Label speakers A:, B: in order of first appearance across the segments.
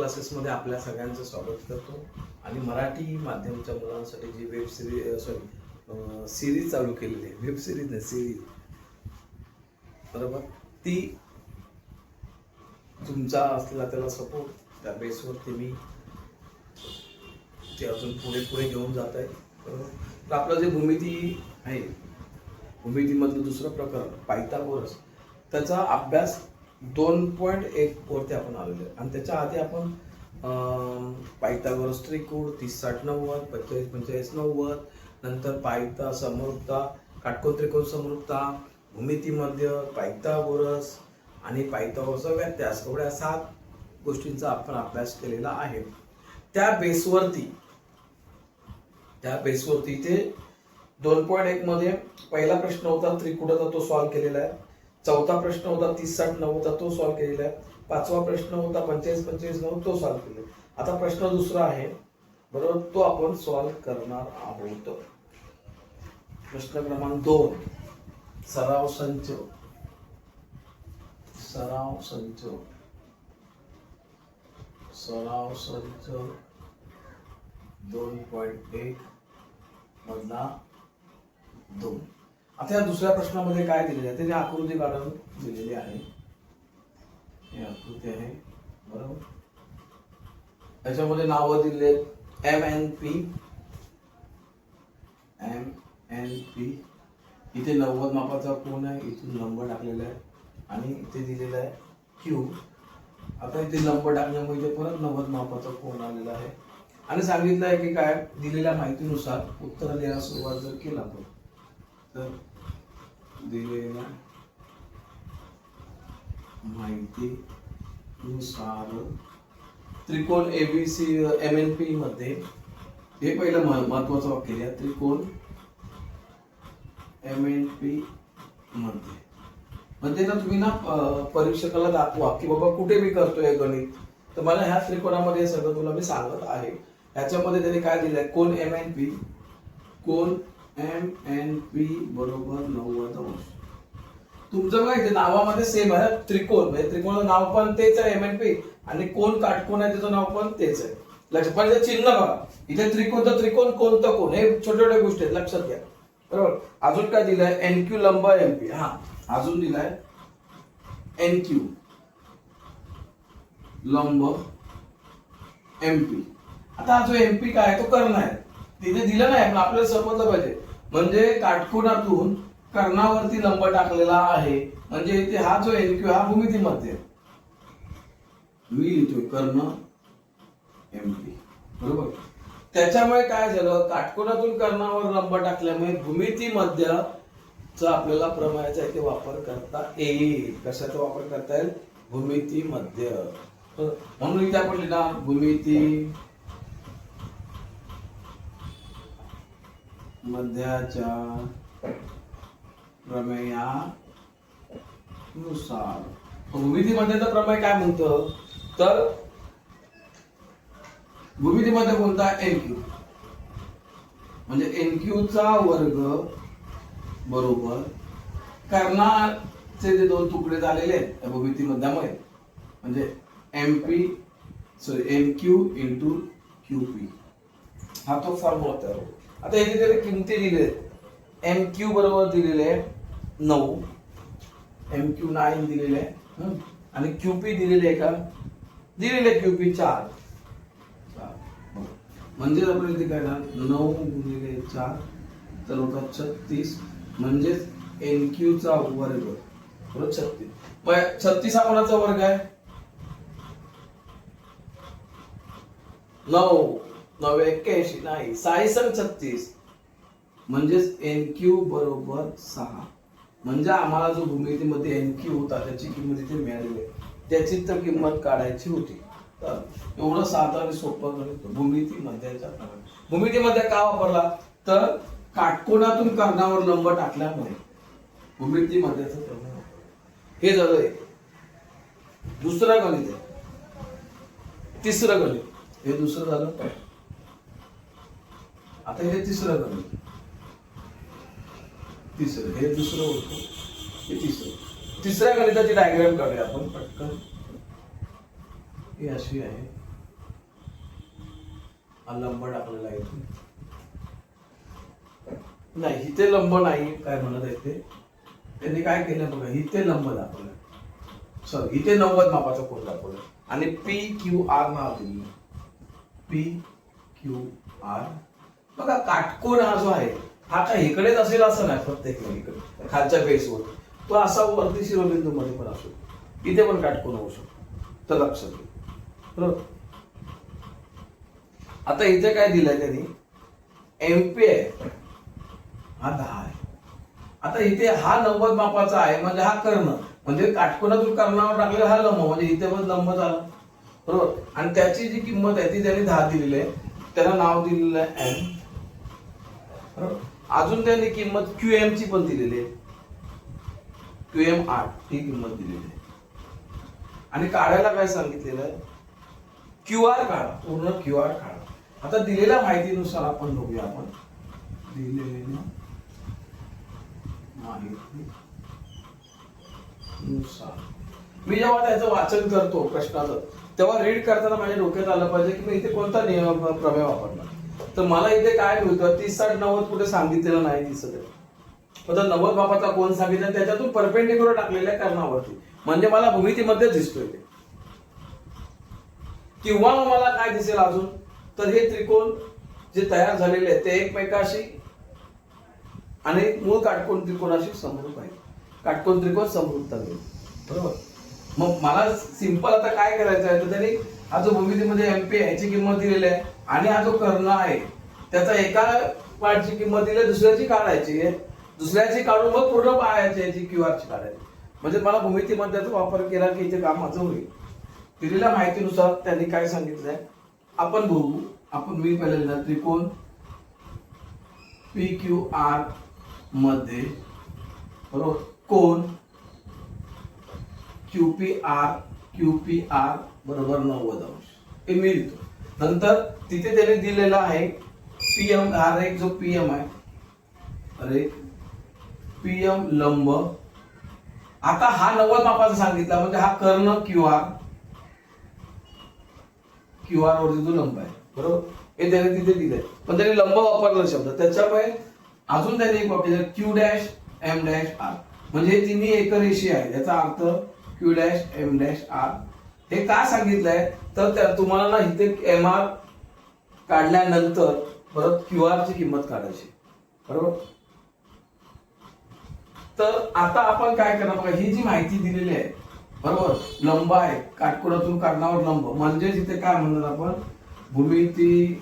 A: क्लासेसमध्ये आपल्या सगळ्यांचं स्वागत करतो आणि मराठी माध्यमाच्या मुलांसाठी जी वेब सिरीज चालू केलेली आहे, वेब सिरीज नाही सिरीज, बरोबर, ती तुमचा असलेला त्याला सपोर्ट त्या बेसवरती मी ते अजून पुढे पुढे घेऊन जात आहे, बरोबर. तर आपलं जे भूमिती आहे, भूमितीमधलं दुसरं प्रकरण पायथागोरस, त्याचा अभ्यास 2.1 वरती आपण आलेलो आहे. आणि त्याच्या आधी आपण पायथागोरस त्रिकोण 30-60-90, 45-45-90, नंतर पायथा समरूपता, काटकोन त्रिकोण समरूपता, भूमितीमध्य, पायथागोरस आणि पायथागोरसचा व्यत्यास, एवढ्या 7 गोष्टींचा आपण अभ्यास केलेला आहे. त्या बेसवरती ते 2.1 मध्ये पहिला प्रश्न होता त्रिकोणाचा, तो सॉल्व्ह केलेला आहे. चौथा प्रश्न होता 30-60-90, तो सॉल्व्ह केलेला आहे. पाचवा प्रश्न होता 45-45-90, तो सॉल्व्ह केलेला आहे. आता प्रश्न दुसरा आहे, बरोबर, तो आपण सॉल्व्ह करणार आहोत. प्रश्न क्रमांक 2, सराव संच 2.1 मधला 2. आता या दुसऱ्या प्रश्नामध्ये काय दिलेले आहे, त्याची आकृती काढून दिलेली आहे. ही आकृती आहे, बरोबर. याच्यामध्ये नावं दिले MNP, इथे 90 मापाचा कोन आहे, इथून नंबर टाकलेला आहे. आणि इथे दिलेला आहे Q. आता इथे नंबर टाकल्यामुळे इथे परत 90 मापाचा कोन आलेला आहे. आणि सांगितलं आहे की काय, दिलेल्या माहितीनुसार उत्तर लिहायला सुरुवात जर केला तर दिलेल्या माहितीनुसार त्रिकोण ABC MNP मध्ये, हे पहिलं महत्वाचं वाक्य आहे, त्रिकोण MNP मध्ये ना तुम्ही ना परीक्षकाला दाखवा की बाबा कुठे मी करतोय गणित, तर मला ह्या त्रिकोणामध्ये सगळं तुला मी सांगत आहे. याच्यामध्ये त्याने काय दिलंय, कोण MNP बरोबर 90°. तुमचं बघा इथे नावामध्ये सेम आहे, त्रिकोण म्हणजे त्रिकोणाचं नाव पण तेच आहे MNP, आणि कोण काटकोन आहे त्याचं नाव पण तेच आहे. लक्षात, पण चिन्ह बघा, इथे त्रिकोणचं त्रिकोण, कोणतं कोण, हे छोट्या छोट्या गोष्टी आहेत, लक्षात घ्या, बरोबर. अजून काय दिलंय, NQ लंब MP. हा, अजून दिलाय NQ लंब MP. आता हा जो MP काय आहे, तो कर्ण आहे, तिथे दिलं नाही पण आपल्याला समजलं पाहिजे. म्हणजे काटकोनातून कर्णावरती लंब टाकलेला आहे, म्हणजे इथे हा जो NQ हा भूमितीमध्ये मी लिहितोय कर्ण MP, बरोबर. त्याच्यामुळे काय झालं, काटकोनातून कर्णावर लंब टाकल्यामुळे भूमितीमध्यचा आपल्याला प्रमेयाचा इथे वापर करता येईल. कशाचा वापर करता येईल, भूमितीमध्य. म्हणून इथे आपण लिहिणार भूमिती मध्याच्या प्रमेयानुसार. भूमितीमध्येचा प्रमेय काय म्हणतो, तर भूमितीमध्ये कोणता, NQ, म्हणजे NQ चा वर्ग बरोबर कर्णाचे जे 2 तुकडे झालेले आहेत त्या भूमितीमध्यामुळे, म्हणजे NQ इंटू QP, हा तो फॉर्म्युला तयार होतो. आता इथे त्याला किमती दिले, NQ बरोबर दिलेले 9, MQ 9 दिलेले आहे, आणि QP दिलेले का, दिलेले QP 4. म्हणजे आपण इथे काय ना 9 गुणिले 4 तर होता 36, म्हणजेच NQ चा वर्ग बरोबर 36. 36 हा कोणाचा वर्ग आहे, 9 81 नाही, 36, म्हणजेच NQ बरोबर 6. म्हणजे आम्हाला जो भूमितीमध्ये NQ होता त्याची किंमत इथे मिळालेली आहे, त्याची तर किंमत काढायची होती. तर एवढं साधं आणि सोपं गणित भूमितीमध्याचा. भूमितीमध्ये का वापरला, तर काटकोनातून कर्णावर लंब टाकल्यामुळे भूमितीमध्याचं प्रमेय. हे झालं दुसरं गणित आहे. तिसरं गणित, हे दुसरं झालं. आता हे तिसरं गणित, तिसरं हे दुसरं होतं, हे तिसरं. तिसऱ्या गणिताची डायग्राम काढूया आपण पटकन. ही अशी आहे, हा लंब टाकलेला आहे इथे. नाही इथे लंब नाही काय म्हणत आहे ते, त्यांनी काय केलं बघा, इथे लंब दाखवलं, सॉरी इथे 90 मापाचा कोन दाखवलं आणि PQR नाव दिलं. PQR बघा, काटकोन हा जो आहे हा काय इकडेच असेल असं नाही, प्रत्येक इकडे खालच्या बेसवर तो असा वरती शिरोबिंदू मध्ये पण असो, इथे पण काटकोन होऊ शकतो, तर लक्षात घ्या. बरोबर. आता इथे काय दिलंय त्यांनी, MP आहे हा 10 आहे. आता इथे हा 90 मापाचा आहे म्हणजे हा कर्ण, म्हणजे काटकोनातून कर्णावर टाकलेला हा लंब, म्हणजे इथे पण लंब झाला. बरोबर. आणि त्याची जी किंमत आहे ती त्यांनी 10 दिलेली आहे, त्याला नाव दिलेलं आहे M. बरोबर. अजून त्यांनी किंमत QM ची पण दिलेली आहे, QM 8 ही किंमत दिलेली आहे. आणि काढायला काय सांगितलेलं आहे, QR काढा, पूर्ण QR काढा. आता दिलेल्या माहितीनुसार आपण बघूया, आपण दिलेल्या माहितीनुसार मी जेव्हा त्याचं वाचन करतो प्रश्नाचं, तेव्हा रीड करताना माझ्या डोक्यात आलं पाहिजे की मी इथे कोणता नियम प्रमेय वापरला. तर मला इथे काय मिळतं, 30 60 90 कुठे सांगितलेलं नाही दिसत आहे. आता 90 मापाचा कोन सांगितलं, त्याच्यातून परपेंडिक्युलर टाकलेल्या कर्णावरती, म्हणजे मला भूमितीमध्ये दिसतोय ते. किंवा मला काय दिसेल अजून, तर हे त्रिकोण जे तयार झालेले आहेत ते एकमेकाशी आणि मूळ काटकोन त्रिकोणाशी समरूप आहे. काटकोन त्रिकोण समरूपता मिळेल. बरोबर. मग मला सिंपल आता काय करायचं आहे, तर त्यांनी हा जो भूमितीमध्ये MP याची किंमत दिलेली आहे आणि हा जो कर्ण आहे त्याचा एका पार्टची किंमत दिली, दुसऱ्याची काढायची आहे, दुसऱ्याची काढून मग पूर्ण पाहायची याची QR ची काढायची. म्हणजे मला भूमितीमध्ये वापर केला की इथे काम माझं होईल. दिलेल्या माहितीनुसार त्यांनी काय सांगितलंय आपण बघू. आपण मी पहिल्यांदा त्रिकोण PQR मध्ये बरोबर कोन QPR बरोबर 90 अंश हे मी लिहितो. नंतर तिथे त्याने दिलेला आहे PM, हा एक जो PM आहे, अरे PM लंब. आता हा 90 मापाचा सांगितला म्हणजे हा कर्ण QR वरती जो लंब आहे, बरोबर, हे त्याने तिथे दिलंय. पण त्याने लंब वापरला शब्द, त्याच्यामुळे अजून त्याने एक वाक्य Q', M', R, म्हणजे तिन्ही एकरेषीय आहे. याचा अर्थ Q', M', हे का सांगितलंय, तर तुम्हाला ना इथे MR काढल्यानंतर परत QR ची किंमत काढायची. बरोबर. तर आता आपण काय करणार बघा, ही जी माहिती दिलेली आहे, बरोबर, लंब आहे, काटकोनातून कर्णावर लंब, म्हणजे इथे काय म्हणणार आपण, भूमिती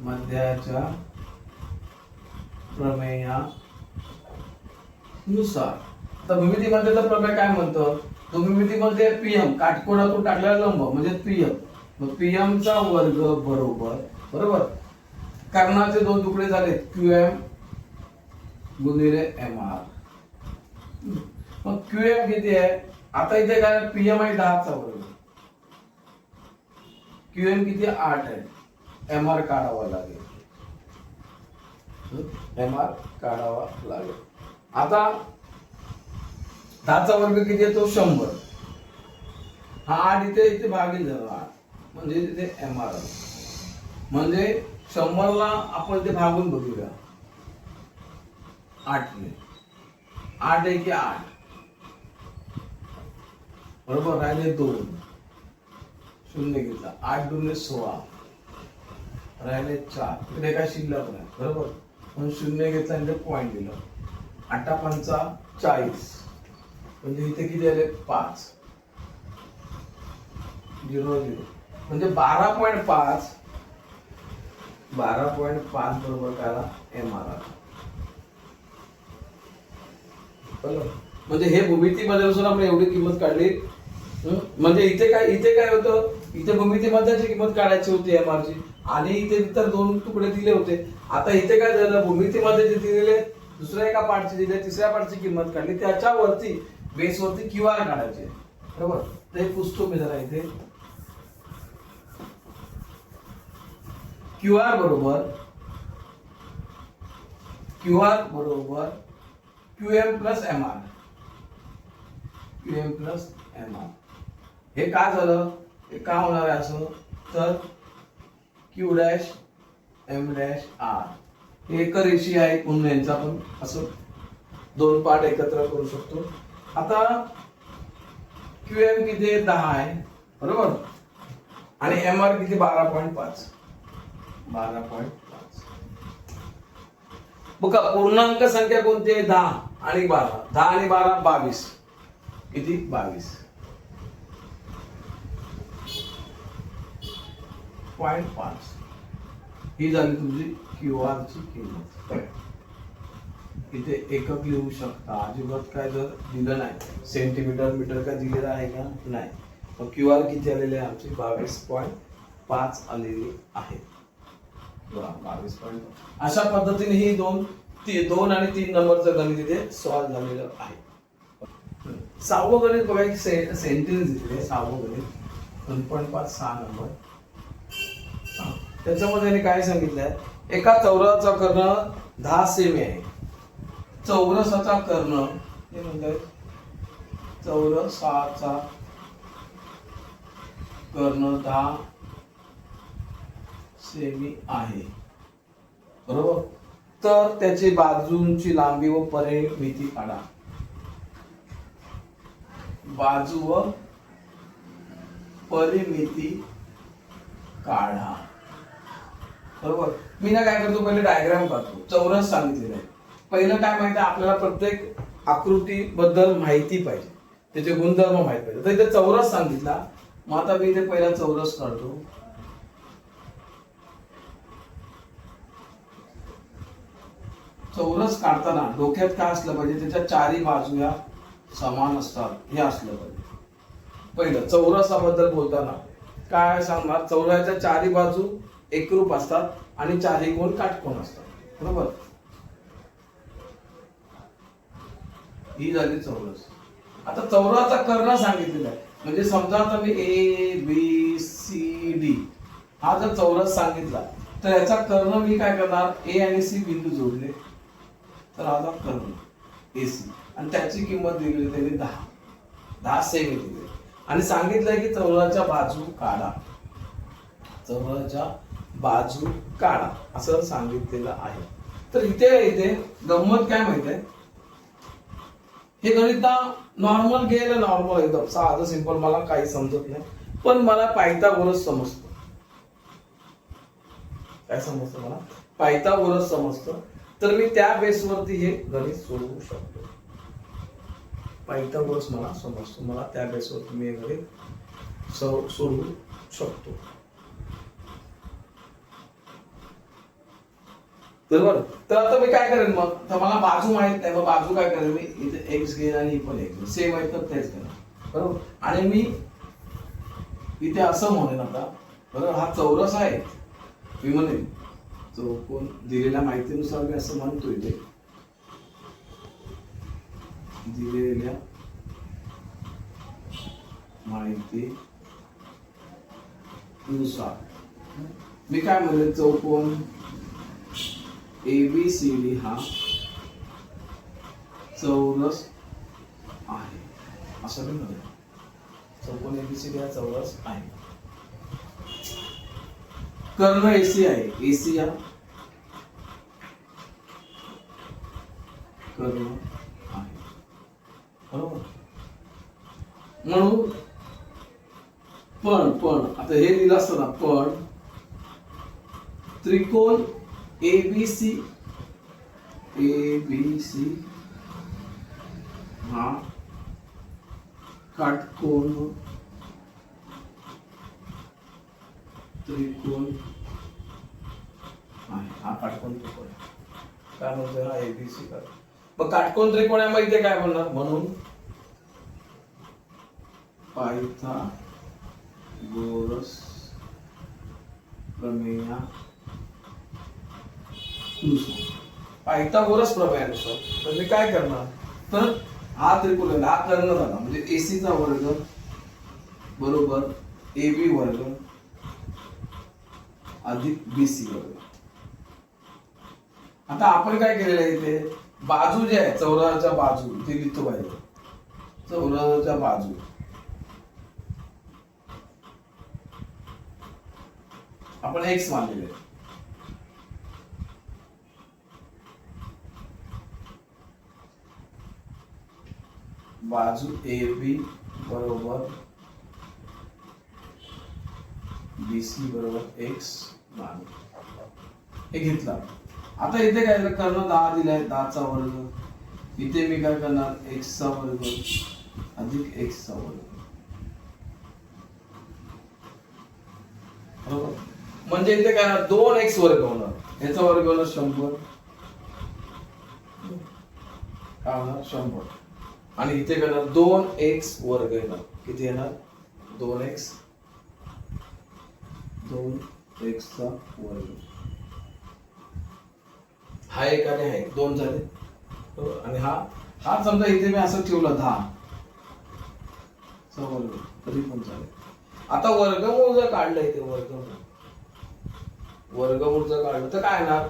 A: मध्याच्या प्रमेयानुसार. तर भूमितीमध्येचा प्रमेय काय म्हणतो, तो भूमितीमध्ये PM काटकोनातून टाकलेला लंब म्हणजे PM, मग PM चा वर्ग बरोबर कर्णाचे दोन तुकडे झाले QM गुणिले MR. मग QM किती आहे, आता इथे काय PM आहे 10 चा वर्ग, QM किती 8 आहे, MR काढावा लागेल, MR काढावा लागेल. आता 10 चा वर्ग किती आहे, तो 100. हा 8 इथे भागील झाला, म्हणजे तिथे MR आला. म्हणजे 100 ला आपण इथे भागून बघूया 8 ने, 8 आहे की 8, बरोबर, राहिले 2, शून्य घेतला, 8 दूने 16, राहिले 4, इकडे काय शिल्लक नाही, बरोबर, म्हणून शून्य घेतला आणि पॉईंट दिला, 8 पंचा 40, म्हणजे इथे किती आले 5, 0 0, म्हणजे 12.5 बरोबर काला MR आला. म्हणजे हे भूमितीमध्ये असून आपण एवढी किंमत काढली. म्हणजे इथे काय होतं, इथे भूमितीमध्येची किंमत काढायची होती MR ची, आणि इथे इतर दोन तुकडे दिले होते. आता इथे काय झालं, भूमितीमध्ये जे दिलेले दुसऱ्या एका पार्टची दिले, तिसऱ्या पार्टची किंमत काढली, त्याच्यावरती बेसवरती QR काढायचे. बरोबर. ते पुसतो मी जरा इथे. QR बरोबर QM प्लस MR. हे काय झालं, काय होणार आहे असं, तर Q dash M dash R हे एक रेषीय आहे म्हणून यांचा आपण असं दोन पार्ट एकत्र करू शकतो. आता क्यू एम किती आहे, 10 आहे बरोबर, आणि एम आर किती 12.5. बघा पूर्णांक संख्या कोणती आहे, 10 आणि 12. 10 आणि 12 22. किती 22.5. ही झाली तुमची क्यू आर ची किंमत. इथे एकक लिहू शकता, अजिबात काय जर दिलं नाही, सेंटीमीटर मीटर का दिलेलं आहे का नाही. मग क्यू आर किती आलेले आहे आमची 22.5 आलेली आहे. 22. अशा पद्धतीने ही 2 आणि 3 नंबरचं गणित इथे सॉल्व्ह झालेलं आहे. 6वं गणित बघा, एक सेंटेन्स दिले 6वं गणित 2.5 6 नंबर. त्याच्यामध्ये काय सांगितलंय, एका चौरसाचा कर्ण 10 सेमी आहे. चौरसाचा कर्ण हे म्हणतात, चौरसाचा कर्ण 10 सेमी आहे बरोबर. तर त्याची बाजूंची लांबी व परिमिती काढा. बाजू व परिमिती काढा बरोबर. मी ना काय करतो, पहिले डायग्राम काढतो. चौरस सांगितलेलं आहे. पहिलं काय माहिती आहे आपल्याला, प्रत्येक आकृती बद्दल माहिती पाहिजे, त्याचे गुणधर्म माहिती पाहिजे. तर इथे चौरस सांगितला, मग आता मी इथे पहिला चौरस काढतो. चौरस काढताना डोक्यात काय असलं पाहिजे, त्याच्या चारी बाजू या समान असतात हे असलं पाहिजे. पहिलं चौरसाबद्दल बोलताना काय सांगणार, चौरसाच्या चारी बाजू एकरूप असतात आणि चारही कोण काटकोन असतात बरोबर. ही झाली चौरस. आता चौरसाचा कर्ण सांगितलेला आहे, म्हणजे समजा आता मी ए बी सी डी हा जर चौरस सांगितला, तर याचा कर्ण मी काय करणार, ए आणि सी बिंदू जोडले, तर आता कर्ण एसी, आणि त्याची किंमत दिलेली त्यांनी 10 सेमी दिली, आणि सांगितलंय की चौरसाच्या बाजू काढा. चौरसाच्या बाजू काढा असं सांगितलेलं आहे. तर इथे गंमत काय माहितीये, हे गणित नॉर्मल गेलं, नॉर्मल एकदम साधं सिंपल, मला काही समजत नाही, पण मला पायथागोरस समजतं. काय समजतं मला, पायथागोरस समजतं. तर मी त्या बेसवरती हे गणित सोडवू शकतो. पायथागोरस मला समजतो, मला त्या बेसवरती मी हे गणित सोडवू शकतो बरोबर. तर आता मी काय करेन, मग तर मला बाजू माहित नाही, मग बाजू काय करेन, मी इथे एक्स घेईन आणि पण एक्स सेम आहे तर तेच घेणार बरोबर. आणि मी इथे असं म्हणेन आता बरोबर, हा चौरस आहे, मी म्हणेन चौकोन दिलेल्या माहितीनुसार मी असं म्हणतो, इथे दिलेल्या माहिती नुसार मी काय म्हणेन, चौकोन ABCD हा चौरस आहे असं मी म्हणेन. चौकोन ABCD हा चौरस आहे. कर्ण AC आहे, AC हा कर्ण आहे बरोबर. म्हणून पण आता हे दिलं असतं ना, पण त्रिकोण ABC हा काटकोन त्रिकोण आहे. हा काटकोन त्रिकोण काय म्हणतोय, हा ABC का. मग काटकोन त्रिकोण आहे, मग इथे काय म्हणणार, म्हणून पायथागोरस प्रमेया पायथागोरस प्रमेयानुसार तर मी काय करणार, तर हा त्रिकोण हा कर्ण झाला, म्हणजे AC चा वर्ग बरोबर AB वर्ग अधिक BC वर्ग. आता आपण काय केलेलं आहे, इथे बाजू जे आहे चौरसाच्या बाजू इथे लिहितो पाहिजे. चौरसाच्या बाजू आपण एक्स मानलेले. बाजू ए बी बरोबर BC बरोबर एक्स मानू, हे घेतला. आता इथे काय कर्ण 10 दिलाय, 10चा वर्ग. इथे मी काय करणार, एक्सचा वर्ग अधिक एक्सचा वर्ग. बरोबर, म्हणजे इथे काय 2x वर्ग होणार, याचा वर्ग होणार 100, काय होणार 100. आणि इथे करणार 2x वर्ग येणार, किती येणार 2x, 2x चा वर्ग. हा एक आणि हा एक, 2 झाले. आणि हा समजा इथे मी असं ठेवलं 10 चा वर्ग, तरी पण चालेल. आता वर्गमूळ जर काढलं, इथे वर्गमूळ जर काढलं तर काय येणार,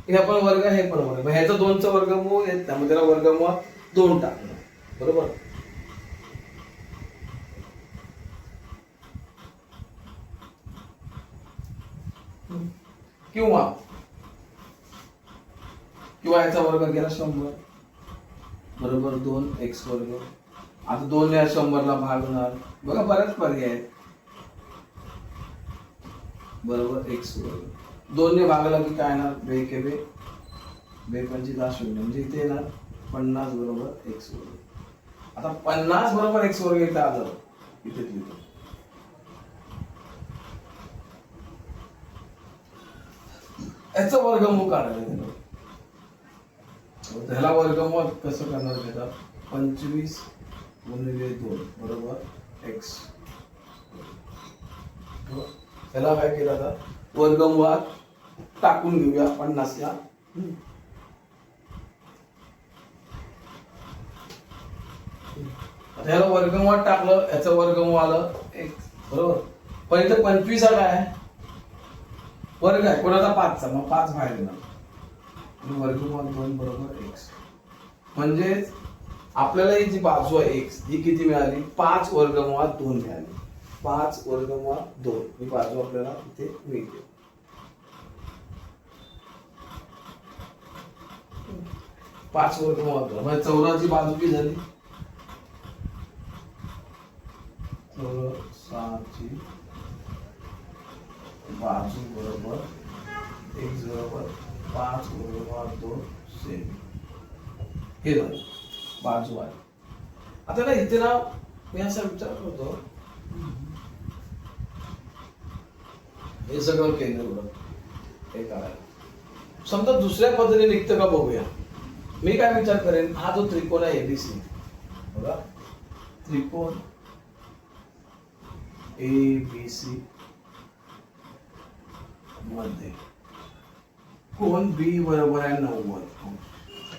A: हे पण वर्ग, हे पण वर्ग. ह्याचं 2चा वर्गमूळ येत नाही, मग त्याला वर्गमूळ 2 टाकलं. बरोबर, किंवा याचा वर्ग गेला 100 बरोबर 2x वर्ग. आता 2 या 100 ला भागणार, बघा बरेच पर्याय आहेत. बरोबर x वर्ग, 2 ने भागला की काय येणार, 2 के 2, 2 पंची 10 शून्य, म्हणजे इथे येणार 50 बरोबर x वर्ग. आता 50 बरोबर x वर्ग इथे आलं, इथे लिहितो. याचं वर्गमूळ काढायला, त्याला वर्गमूळ कसं करणार, त्याचा 25 गुणिले 2 बरोबर x. त्याला काय केलं, आता वर्गमूळात टाकून घेऊया 50 ला. त्याला वर्गमूळात टाकलं, याचं वर्गमूळ आलं x बरोबर. पण इथे 25 हा काय वर्ग आहे, कोणाचा 5चा, मग 5 बाहेर येणार. वर्गमूळ 2 बरोबर x. म्हणजेच आपल्याला ही जी बाजू आहे x, ही किती मिळाली, 5 वर्गमूळ 2 मिळाली. 5 वर्गमूळ 2 ही बाजू आपल्याला इथे मिळते. पाच वर्गमूळ 2 म्हणजे चौरसची बाजू किती झाली, चौरसाची बाजू बरोबर x बरोबर 5 वर्गमूळ 2 सेमी. हे झालं बाजू आहे. आता ना इथे ना मी असा विचार करतो, हे सगळं केंद्र हे करायला, समजा दुसऱ्या पद्धतीने निघतं का बघूया. मी काय विचार करेन, हा जो त्रिकोण आहे एबीसी, बघा त्रिकोण एबीसी मध्ये कोण बी बरोबर आहे 90,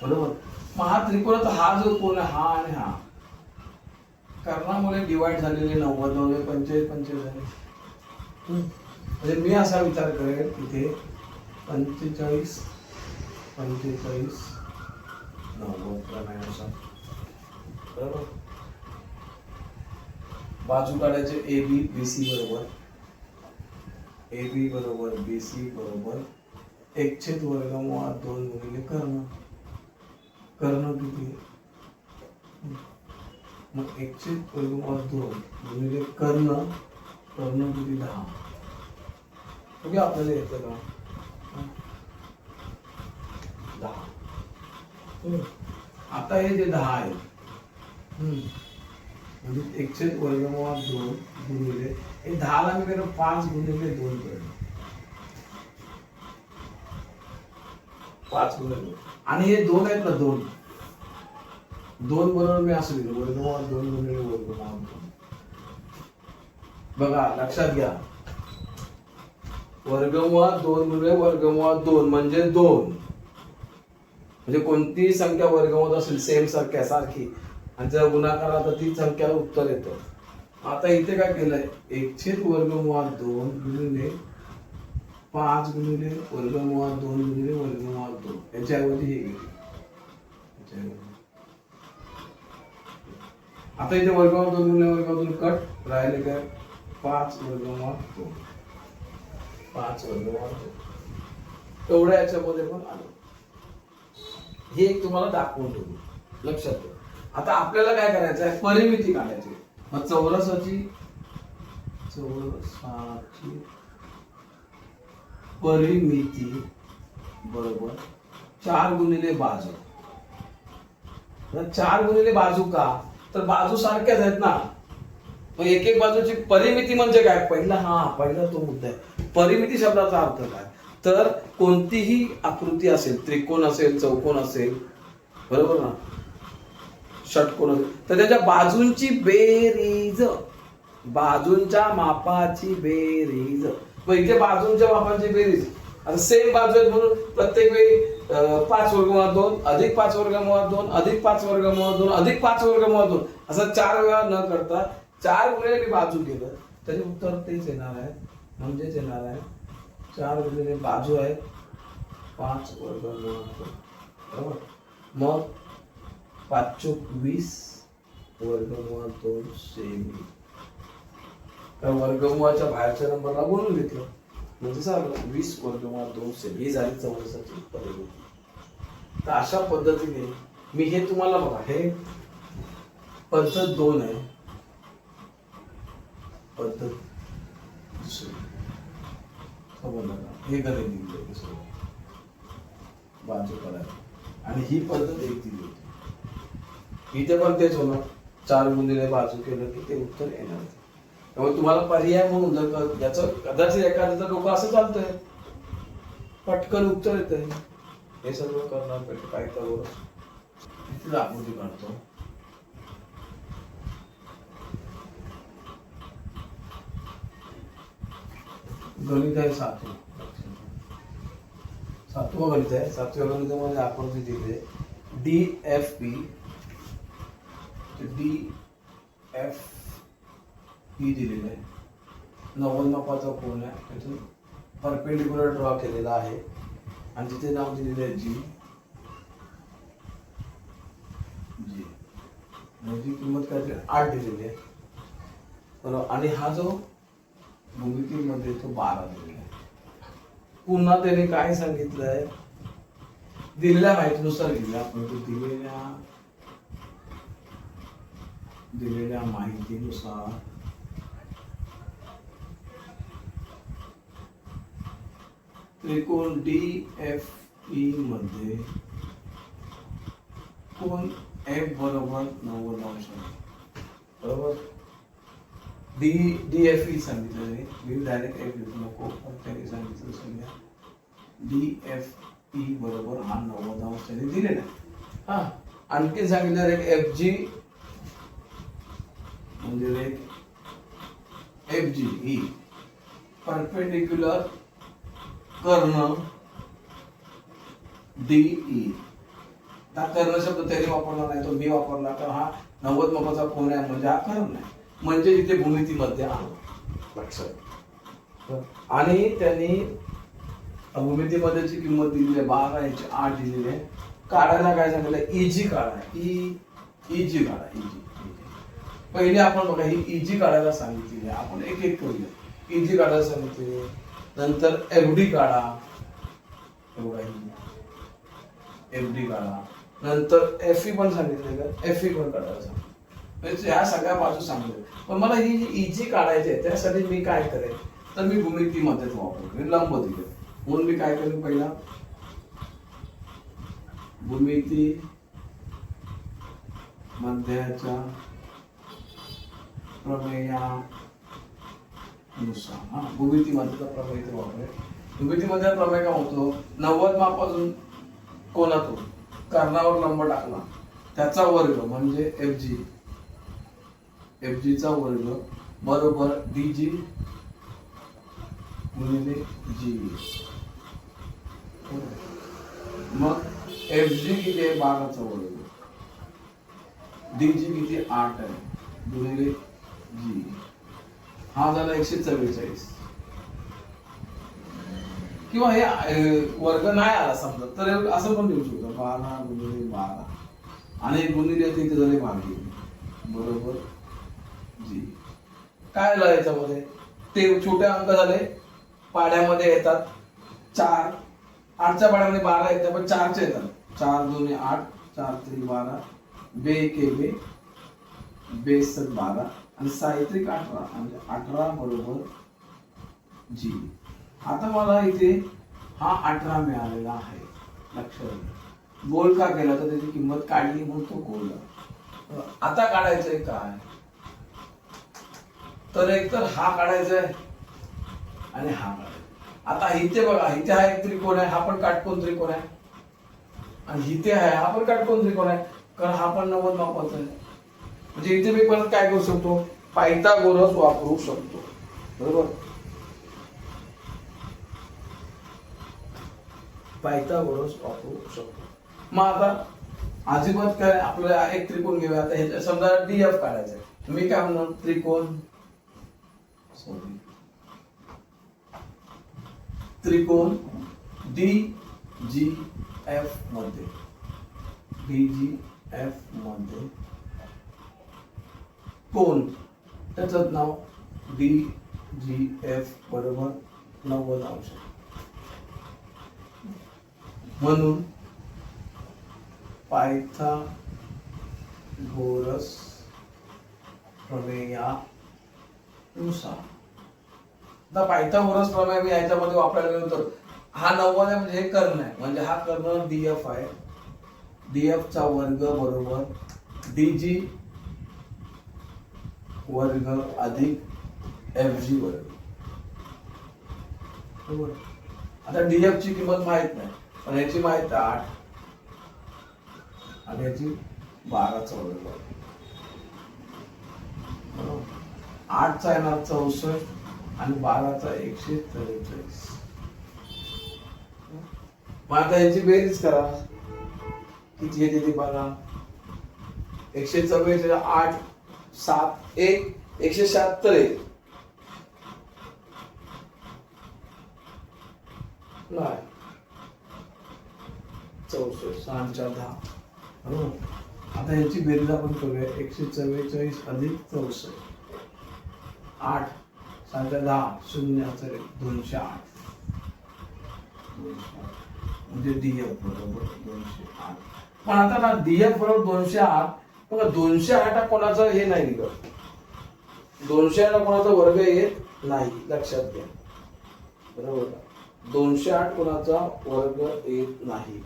A: बरोबर. मग हा त्रिकोण, हा जो कोण आहे, हा आणि हा कर्णामुळे डिवाइड झालेले 90, 90 45 45 झाले. म्हणजे मी असा विचार करेन, इथे 45 45 90 प्रमाणानुसार, बरोबर. बाजू काढायचे ए बी बीसी बरोबर, ए बी बरोबर बीसी बरोबर 1/वर्गमूळ 2 गुणिले कर्ण. कर्ण किती, मग 1/वर्गमूळ 2 गुणिले कर्ण, कर्ण किती 10. बघा आपल्याला येतं का 10. आता हे जे 10 आहे, म्हणजे 1/वर्गमूळ 2 गुणिले हे 10 ला मी करेन 5 गुणिले 2 करेन, 5 गुणिले 2. आणि हे 2 आहेत ना, 2 बरोबर मी असं लिहिलं, वर्गमूळ 2 गुणिले वर्गमूळ 2. बघा लक्षात घ्या, वर्गमूळ 2 गुणिले वर्गमूळ 2 म्हणजे 2. म्हणजे कोणतीही संख्या वर्गमूळ असेल सेम सारखी, आणि जर गुणाकार तर ती संख्या उत्तर येतं. आता इथे काय केलंय, 1/वर्गमूळ 2 गुणिले 5 गुणिले वर्गमूळ 2 गुणिले वर्गमूळ 2, याच्याऐवजी हे घेतलं. आता इथे वर्गमूळ 2 गुणिले वर्गमूळ 2 कट राहिले काय, 5 वर्गमूळ 2. 5 वर्गमूळ 2 एवढ्या याच्यामध्ये पण आलं. हे एक तुम्हाला दाखवून ठेवू, लक्षात ठेवा. आता आपल्याला काय करायचं आहे, परिमिती काढायची. मग चौरसाची परिमिती बरोबर 4 गुणिले बाजू. 4 गुणिले बाजू का, तर बाजू सारख्याच आहेत ना. मग एक एक बाजूची परिमिती म्हणजे काय, पहिला तो मुद्दा आहे. परिमिती शब्दाचा अर्थ काय, तर कोणतीही आकृती असेल, त्रिकोण असेल, चौकोन असेल, बरोबर ना, षटकोन असेल, तर त्याच्या बाजूंची बेरीज, बाजूंच्या मापाची बेरीज. मग इथे बाजूंच्या मापाची बेरीज, आता सेम बाजू आहेत म्हणून प्रत्येक वेळी 5 वर्गमूळ 2 अधिक 5 वर्गमूळ 2 अधिक 5 वर्गमूळ 2 अधिक 5 वर्गमूळ 2 असं 4 वेळा न करता 4 गुणिले मी बाजू केलं तरी उत्तर तेच येणार आहे. म्हणजेच येणार आहे 4 गुणिले बाजू आहे 5 वर्गमूळ 2, बरोबर. मग 5 चोक 20 वर्गमूळ 2 सेमी. तर वर्गमूळाच्या बाहेरच्या नंबरला गुणून घेतलं म्हणजे झालं 20 वर्गमूळ 2 सेमी. ही झाली चौरसाची परिमिती. तर अशा पद्धतीने मी हे तुम्हाला बघा, हे पद्धत 2 आहे, पद्धत दुसरी. समजलं का, हे गणित दिलं दुसरं बाजू करायला, आणि ही पद्धत 1 दिली होती. इथे पण तेच होणार, 4 गुणिले बाजू केलं की ते उत्तर येणार. त्यामुळे तुम्हाला पर्याय म्हणून जर याचं कदाचित एखाद्याचं डोकं असं चालतंय, पटकन उत्तर येतंय, हे सगळं करणार पाहिजे. काय तर इथे आकृती काढतो. गणित आहे 7वं गणित आहे. 7व्या गणितामध्ये आकृती दिली DFP. DFP दिलेलं आहे, 90 मापाचा कोन आहे, त्यातून परपेंडिक्युलर ड्रॉ केलेला आहे आणि तिथे नाव दिलेलं आहे G. म्हणजे किंमत काय 8 दिलेली आहे, बरोबर. आणि हा जो भूमितीमध्ये तो 12 दिलेला आहे. पुन्हा त्याने काय सांगितलंय, दिलेल्या माहितीनुसार दिलेल्या माहितीनुसार त्रिकोण DFE मध्ये कोण F बरोबर 90 अंश, बरोबर. DFE सांगितलं नाही, मी डायरेक्ट F लिहू नको, त्याने सांगितलं सगळ्या DFE बरोबर हा 90 अंश त्याने दिलेला आहे. हा, आणखी सांगितलं एक FG म्हणजे FG परपेंडिक्युलर कर्ण DE. हा कर्ण शब्द त्याने वापरला नाही, तो मी वापरला, कारण हा 90 मापाचा कोन आहे म्हणजे हा कर्ण नाही, म्हणजे इथे भूमितीमध्ये आलो, लक्षात. आणि त्यांनी भूमितीमध्येची किंमत दिलेली आहे 12, याची 8 दिलेली आहे. काढायला काय सांगितलं, EG काढा, EG काढा. पहिले आपण बघा ही EG काढायला सांगितली आहे, आपण एक एक करूया. EG काढायला सांगितले, नंतर FD काढा, FD काढा, नंतर FE पण सांगितले का, FE पण काढायला सांगितलं. ह्या सगळ्या बाजू सांगितल्या. पण मला ही जी EG काढायची आहे त्यासाठी मी काय करेन, तर मी भूमितीमध्येच वापरतो, लंब दिले म्हणून मी काय करेन, पहिला भूमिती मध्याच्या प्रमेयानुसार, भूमितीमध्येचा प्रमेय इथे वापरेल. भूमितीमध्ये प्रमेय काय होतो, 90 मापासून कोणातून कर्णावर लंब टाकला त्याचा वर्ग म्हणजे FG चा वर्ग बरोबर DG गुणिले G. मग FG किती आहे, 12चा वर्ग, DG किती 8 आहे गुणिले G. हा झाला 144. किंवा हे वर्ग नाही आला समजा तर असं पण लिहू शकतो, 12 गुणिले 12 आणि गुणिले तिथे झाले भागिले बरोबर G. काय आलं याच्यामध्ये, ते छोटे अंक झाले, पाड्यामध्ये येतात 4, 8च्या पाड्यामध्ये 12 येतात, पण 4चे येतात. 4 2 8, 4 3 12, बे के बे, बे 7 12 आणि साहित्रिक 18, म्हणजे 18 बरोबर जी. आता मला इथे हा 18 मिळालेला आहे. लक्षात घ्या, गोल का केला तर त्याची किंमत काढली म्हणून तो गोल. आता काढायचंय काय, तर एक तर हा काढायचा आहे आणि हा काढायचा. आता इथे बघा, इथे हा एक त्रिकोण आहे, हा पण काटकोन त्रिकोण आहे, आणि इथे आहे हा पण काटकोन त्रिकोण आहे, कारण हा पण 90 मापाचा आहे. म्हणजे इथे मी परत काय करू शकतो, पायथागोरस वापरू शकतो. बरोबर, पायथागोरस वापरू शकतो. मग आता अजिबात काय, आपल्याला एक त्रिकोण घेऊया. आता ह्याच्या समजा डीएफ काढायचा आहे, मी काय म्हणणार, त्रिकोण त्रिकोण डी जी एफ मध्ये, डी जी एफ मध्ये कोण, त्याचं नाव डी जी एफ बरोबर 90 अंश. म्हणून पायथागोरस प्रमेयानुसार, आता पायथागोरस प्रमेय मी याच्यामध्ये वापरायला गेलो तर हा 90 आहे, म्हणजे हे कर्ण आहे, म्हणजे हा कर्ण डीएफ आहे. डीएफ चा वर्ग बरोबर डीजी वर्ग अधिक एफ जी वर्ग. बरोबर, आता डीएफ ची किंमत माहित नाही, पण याची माहित आहे 8 आणि याची 12चा वर्ग. 8चा येणार 64 आणि 12चा 143. मग आता याची बेरीज करा, किती येते ती बघा. 144 8 7 1 176 1 नाही 64 6 4 10. आता याची बेरीज आपण करूया. 144 अधिक 64 8 7 10 0 208 म्हणजे डीएफ बरोबर 208. पण आता ना डीएफ बरोबर 208, बघा 208 हा कोणाचा हे नाही निघत, 208 हा कोणाचा वर्ग येत नाही, लक्षात घ्या. बरोबर, 208 कोणाचा वर्ग येत नाही.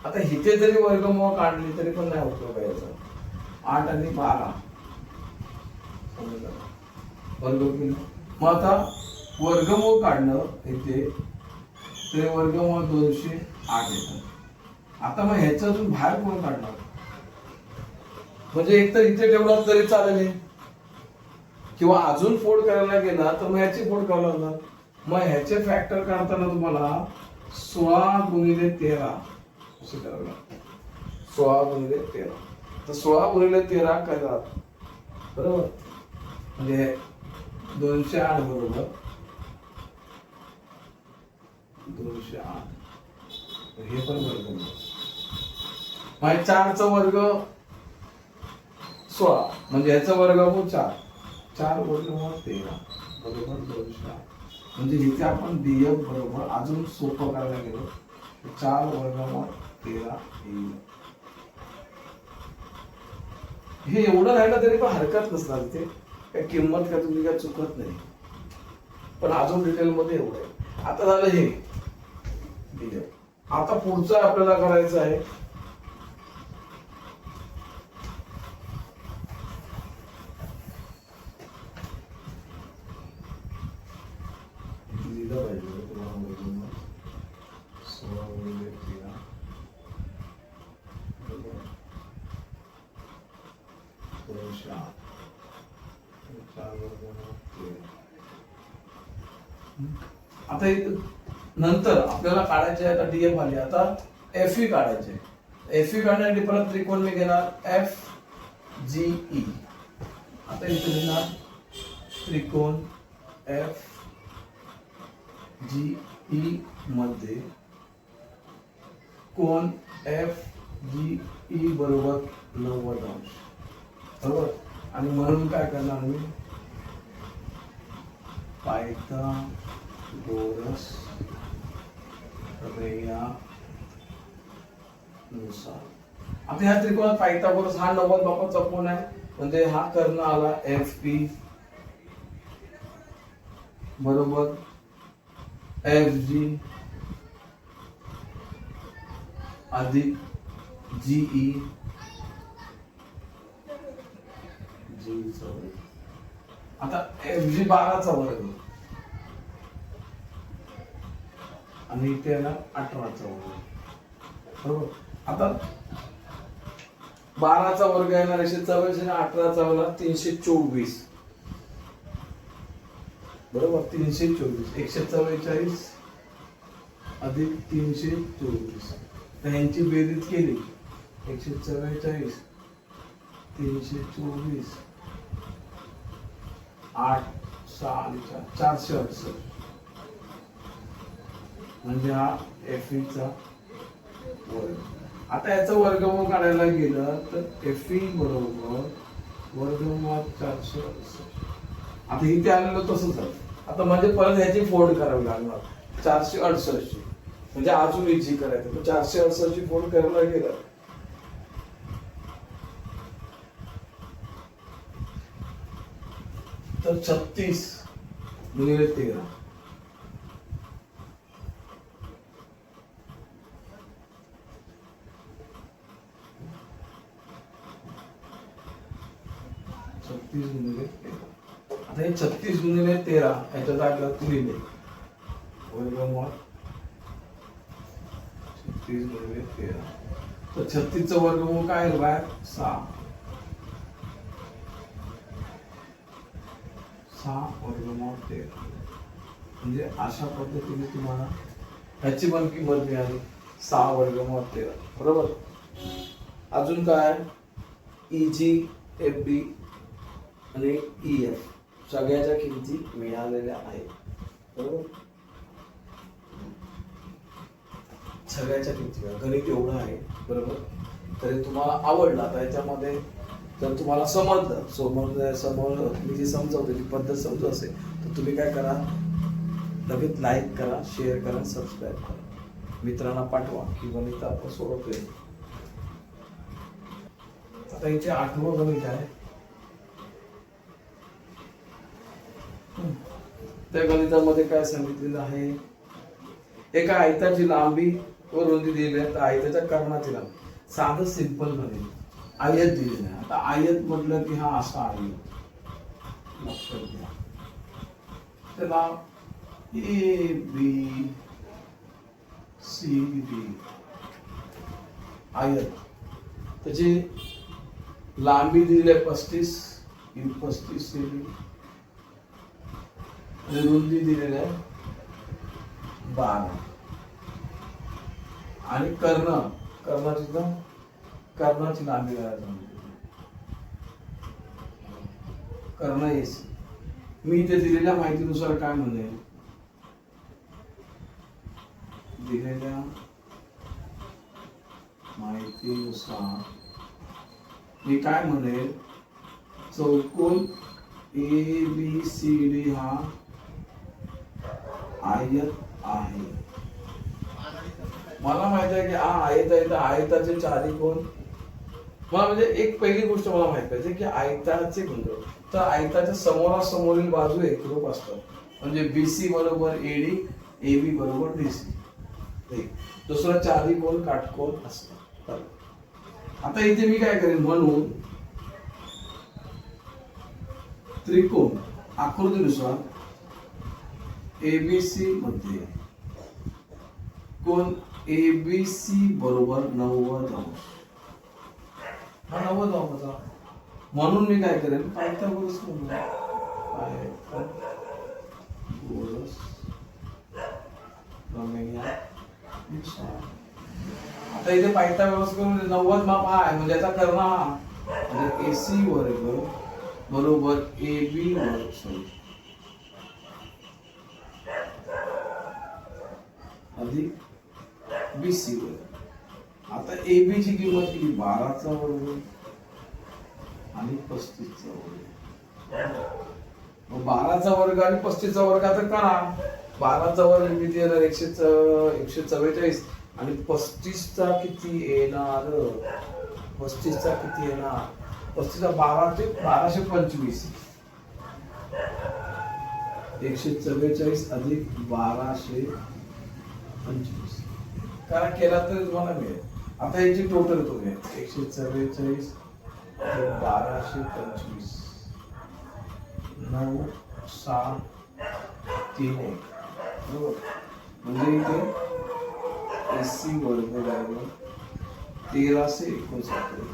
A: आता इथे जरी वर्गमूळ काढली तरी पण नाही होत याचा. 8 आणि 12 वर्ग केलं. मग आता वर्गमूळ काढणं इथे, ते वर्गमूळ 208 येतात. आता मग ह्याच्यातून बाहेर कोण काढणार, म्हणजे एक तर इथे ठेवला तरी चालेल, किंवा अजून फोड करायला गेला तर मग ह्याची फोड करायला लागणार. मग ह्याचे फॅक्टर काढताना तुम्हाला 16 गुणिले 13 असे करावं लागतं. 16 गुणिले 13, तर 16 गुणिले 13 करा, बरोबर, म्हणजे 208 बरोबर 208. हे पण वर्ग, मग 4चा वर्ग 16, म्हणजे ह्याचा वर्गमूळ 4, 4 वर्गमूळ 13 बरोबर 208. म्हणजे इथे आपण डीएफ बरोबर अजून सोपं करायला गेलो, 4 वर्गमूळ 13 येईल. हे एवढं राहिलं तरी पण हरकत नसणार, इथे काय किंमत काय तुम्ही काय चुकत नाही, पण अजून डिटेल मध्ये एवढं आहे. आता झालं हे डीएफ. आता पुढचं आपल्याला करायचं आहे लिहिलं पाहिजे तुम्हाला, 16 गुणिले 13 208. आता नंतर आपल्याला काढायचे आहे, आता डीएफ आली, आता एफ ई काढायचे. एफ ई काढण्यासाठी परत त्रिकोण मी घेणार एफ जी ई. आता इथे लिहिणार त्रिकोण एफ जी ई मध्ये कोण एफ जी ई बरोबर 90 अंश, बरोबर. आणि म्हणून काय करणार मी, पायथागोरस प्रमेयानुसार. आता ह्या त्रिकोणात पायथागोरस हा 90 मापाचा कोण आहे, म्हणजे हा कर्ण आला एफ पी बरोबर एफ जी अधिक जीई जी चा वर्ग. आता एफ जी 12चा वर्ग आणि इथे आहे ना 18चा वर्ग, बरोबर. आता 12चा वर्ग येणार 144 आणि 18चा वर्ग 324, बरोबर. 324 144 अधिक 324. तर ह्यांची बेरीज केली 144 324 8 6 आणि 468, म्हणजे हा एफ चा वर्ग. आता याचं वर्गमूळ काढायला गेलं तर एफ ई बरोबर वर्गमूळ 468. आता इथे आलेलं तसंच आहे. आता म्हणजे परत ह्याची फोड करावी लागणार 468 ची, म्हणजे अजून इझी करायचं. तर 468 ची फोड करायला गेलं तर 36 गुणिले 13, आता हे 36 गुणिले 13 याच्या जागेला तू लिहिले वर्गमूळ 36 गुणिले 13. तर 36 चं वर्गमूळ काय आहे बाहेर 6 वर्गमूळ 13. म्हणजे अशा पद्धतीने तुम्हाला ह्याची पण किंमत मिळाली 6 वर्गमूळ 13, बरोबर. अजून काय इजी एफ बी आणि ई एफ सगळ्याच्या किमती मिळालेल्या आहेत, बरोबर. सगळ्याच्या किमती गणित एवढं आहे, बरोबर. तरी तुम्हाला आवडला तर याच्यामध्ये जर तुम्हाला समोर मी जी समजावतो जी पद्धत समजू असेल तर तुम्ही काय करा, लगेच लाईक करा, शेअर करा, सबस्क्राईब करा, मित्रांना पाठवा की गणित आपण सोडवतोय. आता इथे 8वं गणित आहे. त्या गणितामध्ये काय सांगितलेलं आहे, एका आयताची लांबी व रुंदी दिलेली आहे. तर आयताच्या कर्णाची लांबी, साधं सिंपल गणित. आयत दिलेलं आहे. आता आयत म्हटलं की हा असा आयत लक्षात घ्या. त्याला ए बी सी डी आयत, त्याची लांबी दिली आहे 35 सेमी आणि रुंदी दिलेली आहे 12 आणि कर्णाची लांबी कर्ण एसी. मी इथे दिलेल्या माहितीनुसार काय म्हणेल, दिलेल्या माहितीनुसार मी काय म्हणेल, चौकोन ए बी सी डी हा आयत आहे. मला माहित आहे की हा आयत आहे, तर आयताचे चारी कोण मला म्हणजे एक पहिली गोष्ट मला माहित पाहिजे की आयताचे गुणधर्म. तर आयताच्या समोरासमोरील बाजू एकरूप असतात, म्हणजे बीसी बरोबर एडी, एबी बरोबर डीसी. दुसरा चारी कोण काटकोन असतात. आता इथे मी काय करेन, म्हणून त्रिकोण आकृतीनुसार एबीसी मध्ये कोण एबीसी बरोबर 90 अंश, हा 90 अंशाचा. म्हणून मी काय करेन, पायथागोरस प्रमेयानुसार. आता इथे पायथागोरस करून 90 माप हा आहे, म्हणजे याचा कर्ण हा, म्हणजे एसी वर्ग बरोबर एबी वर्ग अधिक बीसी वर्ग. आता ए बी ची किंमत किती 12चा वर्ग आणि 35चा वर्ग. मग 12चा वर्ग आणि 35चा वर्ग आता करा. 12चा वर्ग किती येणार 144 आणि 35चा किती येणार 35चा किती येणार 35चा 1225 144 अधिक 1225 करा केला तर तुम्हाला मिळेल. आता याची टोटल करूया 144 1225 9 6 3 1 बरोबर. म्हणजे इथे एसी वर्ग जाईल 1369.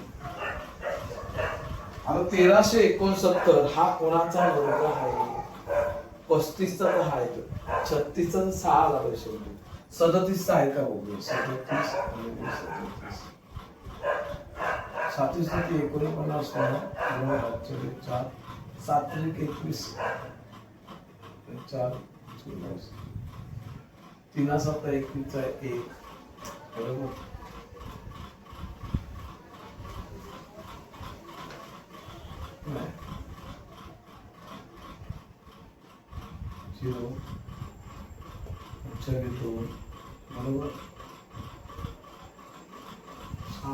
A: आता 1369 हा कोणाचा वर्ग आहे 35चा तर आहे 36चा 6 झाला शेवटी 37चा आहे का बघूया 37 37 ते 49 4 7 21 4 3 7 21 1 बरोबर. झिरो 2 बरोबर 6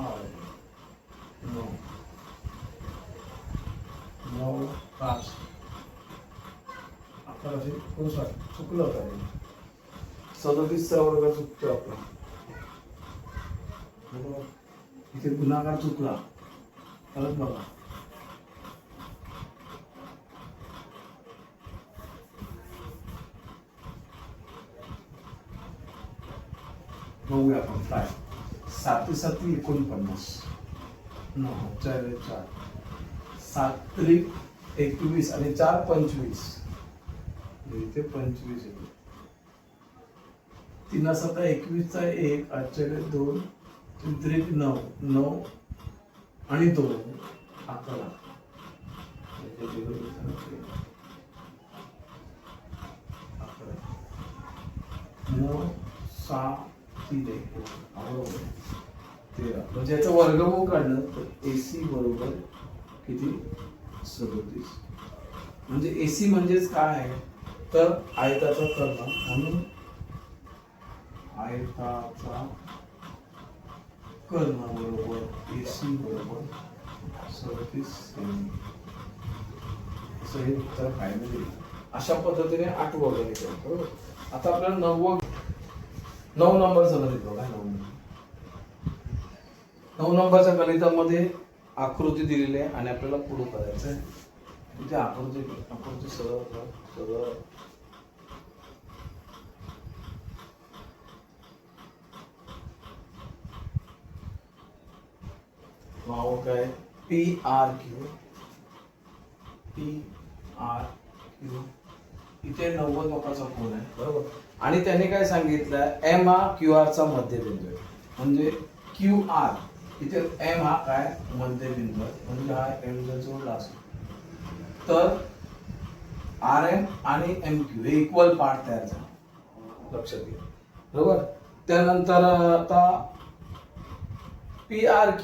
A: 9 9 5 11 चुकलं होतं 37चा वर्ग चुकतो आपला बरोबर. इथे गुणाकार चुकला परत बघा बघूया आपण काय 7 7 49 9 4 4 7 21 आणि 4 25 इथे 25 येतो 3 7 21 चा 1 8 2 3 9 9 आणि 2 11 9 6 3 बरोबर 13. म्हणजे याचं वर्गमूळ काढलं तर एसी बरोबर किती 37. म्हणजे एसी म्हणजेच काय आहे तर आयताचा कर्ण म्हणून आयताचा कर्ण बरोबर एसी बरोबर 37 सेमी. हे उत्तर फायनल येईल. अशा पद्धतीने 8 वर्ग निघतात बरोबर. आता आपल्याला 9 नंबरचा गणित बघा. 9 नंबरच्या गणितामध्ये आकृती दिलेली आहे आणि आपल्याला पुढे करायचं आहे. इथे आकृती सरळ नाव काय PRQ इथे 90 मापाचा कोन आहे बरोबर. आणि त्याने काय सांगितलं M हा QR चा मध्यबिंदू आहे. म्हणजे QR इथे M हा काय मध्यबिंदू आहे. म्हणजे हा M जर जोडला असेल तर RM आणि MQ हे इक्वल पार्ट तयार झाला लक्षात घ्या बरोबर. त्यानंतर आता PRQ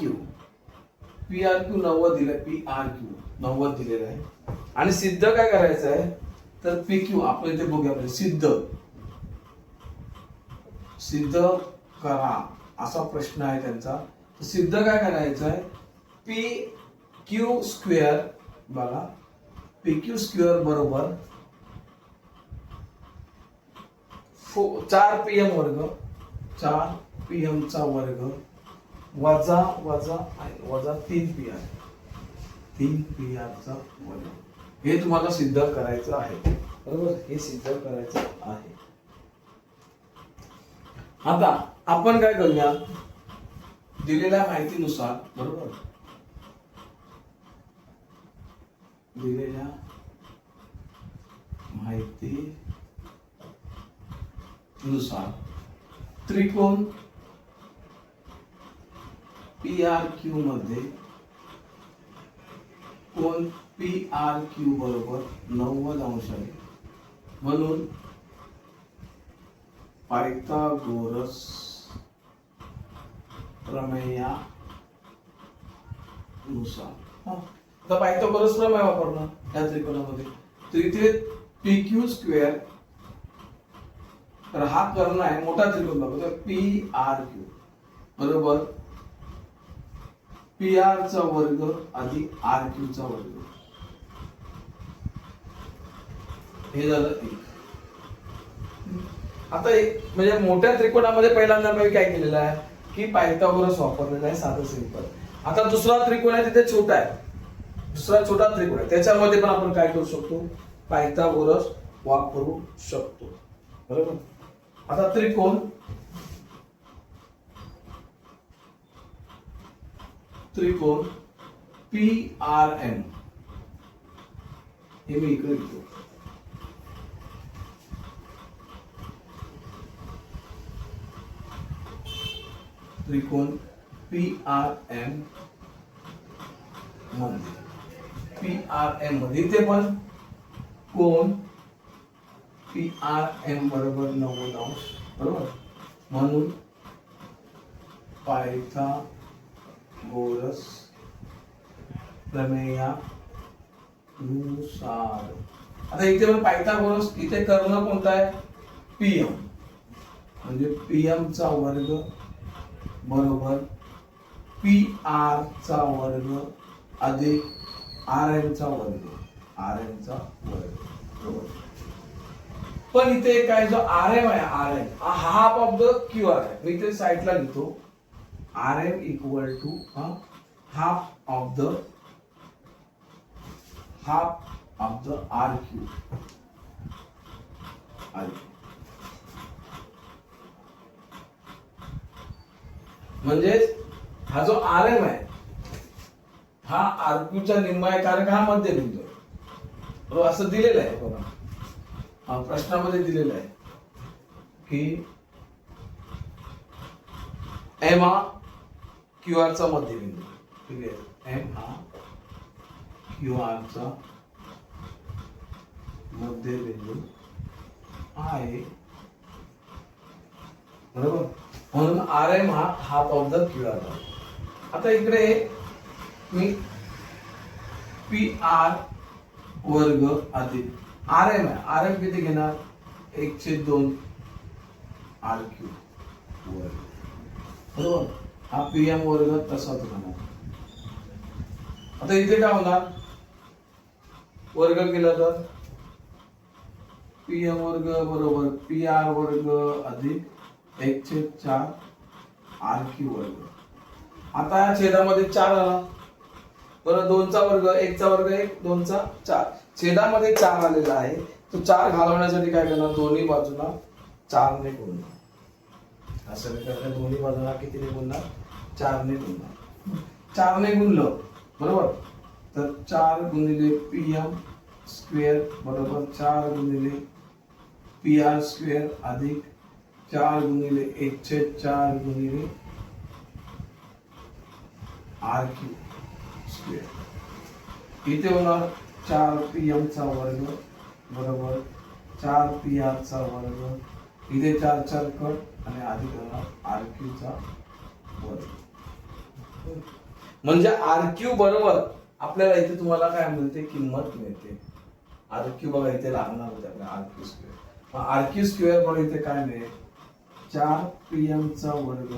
A: 90 दिलंय. PRQ 90 दिलेलं आहे. आणि सिद्ध काय करायचं आहे तर PQ आपण इथे बघूया आपण सिद्ध करा असा प्रश्न आहे त्यांचा. सिद्ध काय करायचं आहे PQ स्क्वेअर बघा PQ स्क्वेअर बरोबर 4PM वर्ग 4PM चा वर्ग वजा 3PR 3PR चा वर्ग. हे तुम्हाला सिद्ध करायचं आहे बरोबर. हे सिद्ध करायचं आहे. आता आपण काय करूया दिलेल्या माहितीनुसार बरोबर दिलेल्या माहितीनुसार त्रिकोण PRQ मध्ये कोण PRQ बरोबर 90 अंश आहे. म्हणून पायथागोरस प्रमेयानुसार आता पायथागोरस प्रमेय वापरणं या त्रिकोणामध्ये. तर इथे पी क्यू स्क्वेअर, तर हा कर्ण आहे मोठा त्रिकोण बघा, पी आर क्यू बरोबर पी आर चा वर्ग अधिक आर क्यू चा वर्ग. हे झालं एक. आता एक म्हणजे मोठ्या त्रिकोणामध्ये पहिल्यांदा मी काय केलेलं आहे की पायथागोरस वापरलेला आहे, साधं सिंपल. आता दुसरा त्रिकोण आहे तिथे छोटा आहे, दुसरा छोटा त्रिकोण आहे, त्याच्यामध्ये पण आपण काय करू शकतो, पायथागोरस वापरू शकतो. बरोबर. आता त्रिकोण पी आर एम हे मी इकडे लिहितो. त्रिकोण पी आर एम मध्ये, पी आर एम मध्ये इथे पण कोण पी आर एम बरोबर 90 अंश. बरोबर. म्हणून पायथागोरस प्रमेयानुसार. आता इथे पण पायथागोरस, इथे कर्ण कोणता आहे, पीएम, म्हणजे पीएम चा वर्ग बरोबर पी आर चा वर्ग अधिक आर एम चा वर्ग, आर एम चा वर्ग. बरोबर. पण इथे काय जो आर एम आहे, आर एम हा half of the Q R आहे. मी इथे साईडला लिहितो R M equal to half of the R Q. म्हणजे हा जो आर एम आहे हा आर क्यू चा निम्मा आहे, कारण हा मध्यबिंदू आहे. बरोबर. असं दिलेलं आहे बघा, प्रश्नामध्ये दिलेलं आहे की एम हा क्यू आर चा मध्यबिंदू. ठीक आहे. एम हा क्यू आर चा मध्यबिंदू आहे. बरोबर. म्हणून आर एम हा half of the Q R. आता इकडे मी पी आर वर्ग अधिक आर एम आहे, आर एम किती घेणार, 1/2 आर क्यू वर्ग. बरोबर. हा पी एम वर्ग तसाच राहणार. आता इथे काय होणार, वर्ग केला तर पी एम वर्ग बरोबर पी आर वर्ग अधिक 1/4 आर क्यू वर्ग. आता या छेदामध्ये 4 आला, बरं 2 चा वर्ग, 1 चा वर्ग 1, 2 चा 4, छेदामध्ये 4 आलेला आहे. तो 4 घालवण्यासाठी काय करणार, दोन्ही बाजूला 4 ने गुणणार. असं करता दोन्ही बाजूला कितीने गुणणार, 4 ने गुणणार. 4 ने गुणलं बरोबर, तर 4 गुणिले पी एम स्क्वेअर बरोबर 4 गुणिले पी आर स्क्वेअर अधिक 4 गुणिले 1/4 गुणिले आर क्यू स्क्वेअर. इथे होणार 4 पी एम चा वर्ग बरोबर 4 पी आर चा वर्ग. इथे 4 4 कट आणि अधिक होणार आर क्यू चा वर्ग. म्हणजे आर क्यू बरोबर आपल्याला इथे तुम्हाला काय मिळते, किंमत मिळते. आर क्यू बघा इथे लागणार होते आपल्याला R Q square. R Q square बरोबर इथे काय मिळेल, 4 पी एम चा वर्ग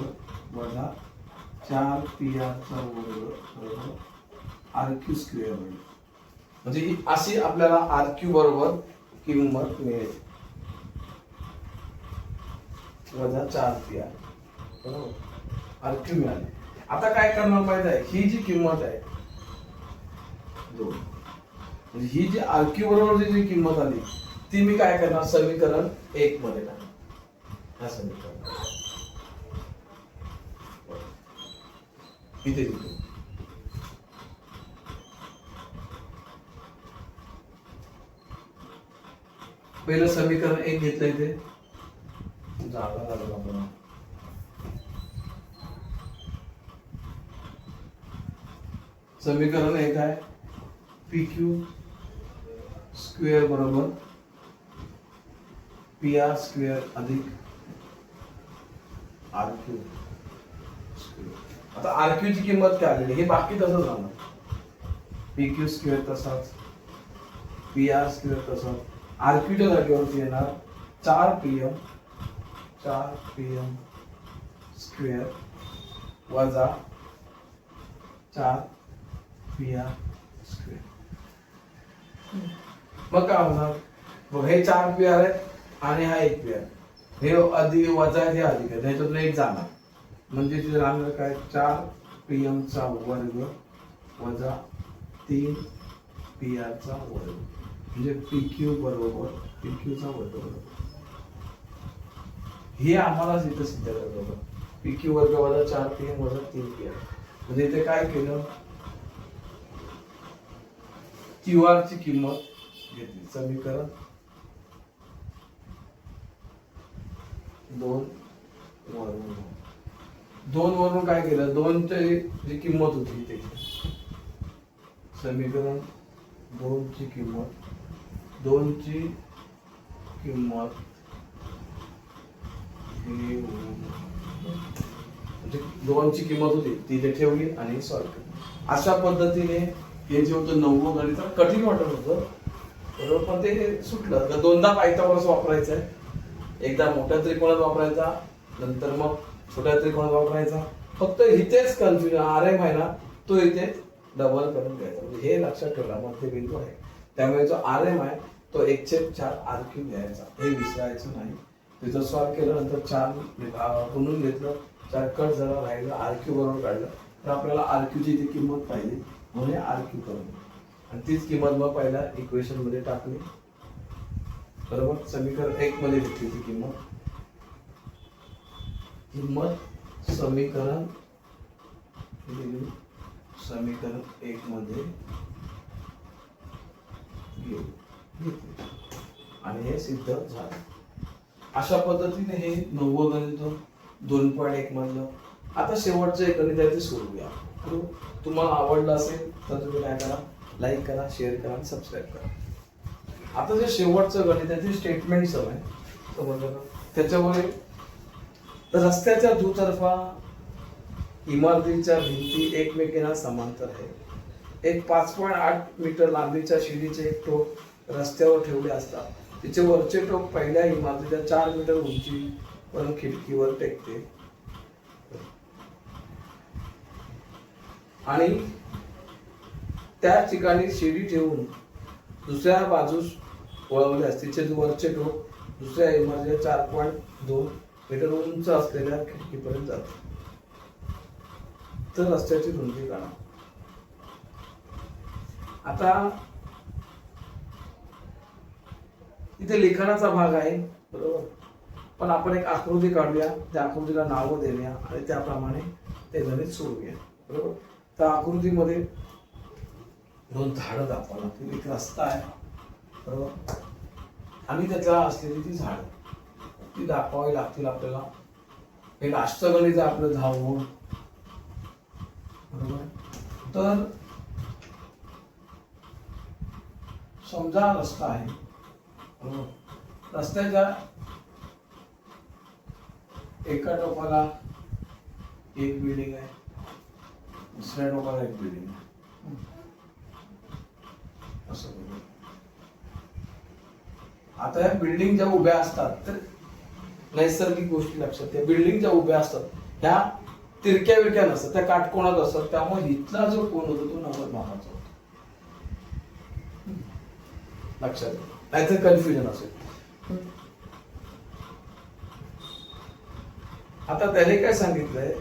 A: वजा 4 पी आर चा वर्ग बरोबर आर क्यू स्क्वेअर मिळेल. म्हणजे अशी आपल्याला आर क्यू बरोबर किंमत मिळेल वजा 4 पी आर बरोबर आर क्यू मिळाली. आता काय करणार माहिती आहे, ही जी किंमत आहे 2, म्हणजे ही जी आर क्यू बरोबर जी किंमत आली ती मी काय करणार, समीकरण 1 मध्ये टाकणार. हा समीकरण इथे लिहितो. पहिलं समीकरण 1 घेतलं, इथे जागा लागला आपण. समीकरण 1 आहे पी क्यू स्क्वेअर बरोबर पी आर स्क्वेअर अधिक आर क्यू आता आरक्यू ची किंमत काय आलेली हे बाकी तसंच राहणार. पीक्यू स्क्वेअर तसाच, पी आर स्क्वेअर तसाच. आरक्यूच्या जागेवरती येणार 4pm स्क्वेअर वजा 4pr स्क्वेअर. मग काय होणार? मग हे 4pr आहे आणि हा 1pr. हे अधिक वजा आहे, हे अधिक आहे, त्याच्यातून एक जाणार म्हणजे तिथे राहणार काय 4pm चा वर्ग वजा 3pr चा वर्ग म्हणजे pq बरोबर pq चा वर्ग बरोबर. हे आम्हाला इथे सिद्ध करायचं होतं. pq वर्ग वजा 4pm वजा 3pr म्हणजे इथे काय केलं, qr ची किंमत घेतली. समीकरण 2 वरून काय केलं, 2 ची जी किंमत होती ते समीकरण 2 ची किंमत म्हणजे 2 ची किंमत होती ती इथे ठेवली आणि सॉल्व्ह केली. अशा पद्धतीने हे जे होतं 9वं गणित कठीण वाटत होतं बरोबर, पण ते सुटलं. दोनदा पायथागोरस वापरायचा आहे, एकदा मोठ्या त्रिकोणात वापरायचा, नंतर मग छोट्या त्रिकोणात वापरायचा. फक्त इथेच कन्फ्युजन RM आहे ना तो इथे डबल करून घ्यायचा, म्हणजे हे लक्षात ठेवला मध्यबिंदू आहे. त्यामुळे जो RM आहे तो 1/4 RQ घ्यायचा, हे विसरायचं नाही. तिथं सॉल्व्ह केलं, नंतर 4 गुणून घेतलं, 4 कट झाला, राहिलं RQ बरोबर काढलं. तर आपल्याला RQ ची ती किंमत पाहिजे म्हणून RQ करून आणि तीच किंमत मग पहिल्या इक्वेशन मध्ये टाकली बरोबर. समीकरण 1 मध्ये घेतली ती किंमत समीकरण 1 मध्ये घेतली आणि हे सिद्ध झालं. अशा पद्धतीने हे 9वं गणित 2.1 मधलं. आता शेवटचं एक गणित आहे ते सोडूया. तुम्हाला आवडलं असेल तर तुम्ही काय करा, लाईक करा, शेअर करा आणि सबस्क्राईब करा. आता जे शेवटचं गणित आहे ते स्टेटमेंट सम आहे, समजलं का? त्याच्यामुळे रस्त्याच्या दुतर्फा इमारतीच्या भिंती एकमेकींना समांतर आहे. एक 5.8 मीटर लांबीच्या शिडीचे एक टोक रस्त्यावर ठेवले असता तिचे वरचे टोक पहिल्या इमारतीच्या 4 मीटर उंचीवरून खिडकीवर टेकते आणि त्या ठिकाणी शिडी ठेवून दुसऱ्या बाजूस वळवल्यास तिचे वरचे टोक दुसऱ्या इमारतीच्या 4.2 मीटर उंच असलेल्या खिडकीपर्यंत जाते. तर रस्त्याची रुंदी काढा. आता इथे लिखाणाचा भाग आहे बरोबर, पण आपण एक आकृती काढूया, त्या आकृतीला नावं देऊया आणि त्याप्रमाणे ते गणित सोडूया बरोबर. त्या आकृतीमध्ये 2 झाडं दाखवा लागतील, एक रस्ता आहे बरोबर आणि त्यातला असलेली ती झाडं ती दाखवावी लागतील आपल्याला. एक अष्टगणित आहे आपलं धावून बरोबर. तर समजा रस्ता आहे बरोबर, रस्त्याच्या एका टोकाला एक बिल्डिंग आहे, दुसऱ्या टोकाला एक बिल्डिंग आहे असं बरोबर. आता या बिल्डिंग ज्या उभ्या असतात तर नैसर्गिक गोष्टी लक्षात, त्या बिल्डिंग ज्या उभ्या असतात ह्या तिरक्या विरक्या नसतात, त्या काटकोनात असतात. त्यामुळे इथला जो कोण होतो तो 90 मापाचा होतो, लक्षात नाहीतर कन्फ्युजन असेल. आता त्याने काय सांगितलंय,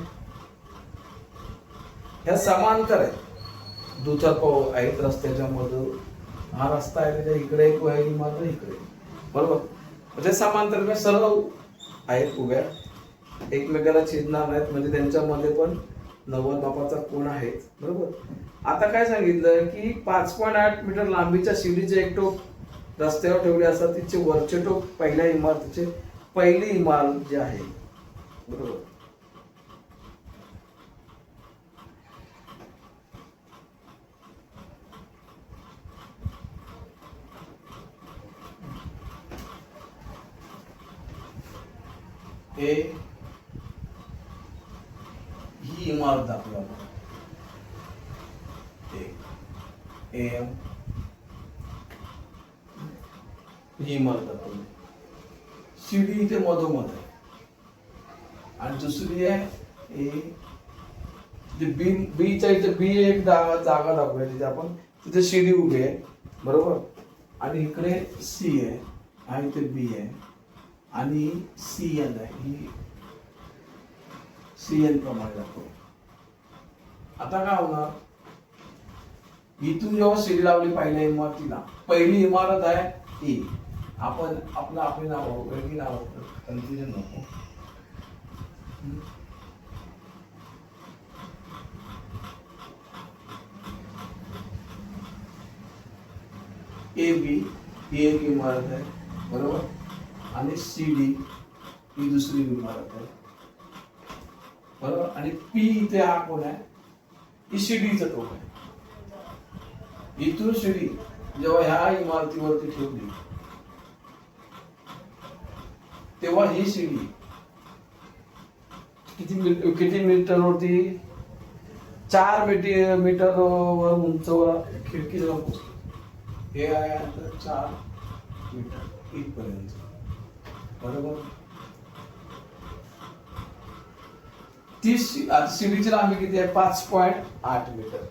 A: ह्या समांतर आहेत, दुचाकी आहेत रस्त्याच्या मध्ये. हा रस्ता आहे त्याच्या इकडे एक वही मात्र इकडे बरोबर, म्हणजे समांतर सरळ आहेत उभ्या, एकमेकाला छेदणार नाहीत, म्हणजे त्यांच्यामध्ये पण 90 मापाचा कोन आहे बरोबर. आता काय सांगितलं की 5.8 मीटर लांबीच्या शिडीचे एक टोक रस्त्यावर ठेवले असतात, तिचे वरचे टोक पहिल्या इमारतीचे पहिली इमारत जी आहे बरोबर. इमारत दाखवू आपण. एम ही इमारत दाखवली. सीडी इथे मधोमध आहे आणि दुसरी आहे ए. बीच्या इथे बी एक जागा दाखवली तिथे आपण, तिथे सीडी उभी आहे बरोबर. आणि इकडे सी आहे आणि इथे बी आहे आणि सी एन आहे. ही सी एन प्रमाणे दाखवतो. आता काय होणार, इथून जेव्हा सीडी लावली पहिल्या इमारतीला, पहिली इमारत आहे ई. आपण आपली नाव वेगळी नाव कन्फ्युजन नको. ए बी ही एक इमारत आहे बरोबर आणि सी डी ही दुसरी इमारत आहे बरोबर. आणि पी इथे हा कोण आहे, ही सीडीचं टोक आहे. इथून सीडी जेव्हा ह्या इमारतीवरती ठेवली तेव्हा ही सीडी किती मीटरवरती, 4 मीटरवर उंचवर खिडकीजवळ पोहोचली. हे आहे अंतर 4 मीटर इथपर्यंत बरोबर. ती सीडीची लांबी किती आहे, 5.8 मीटर.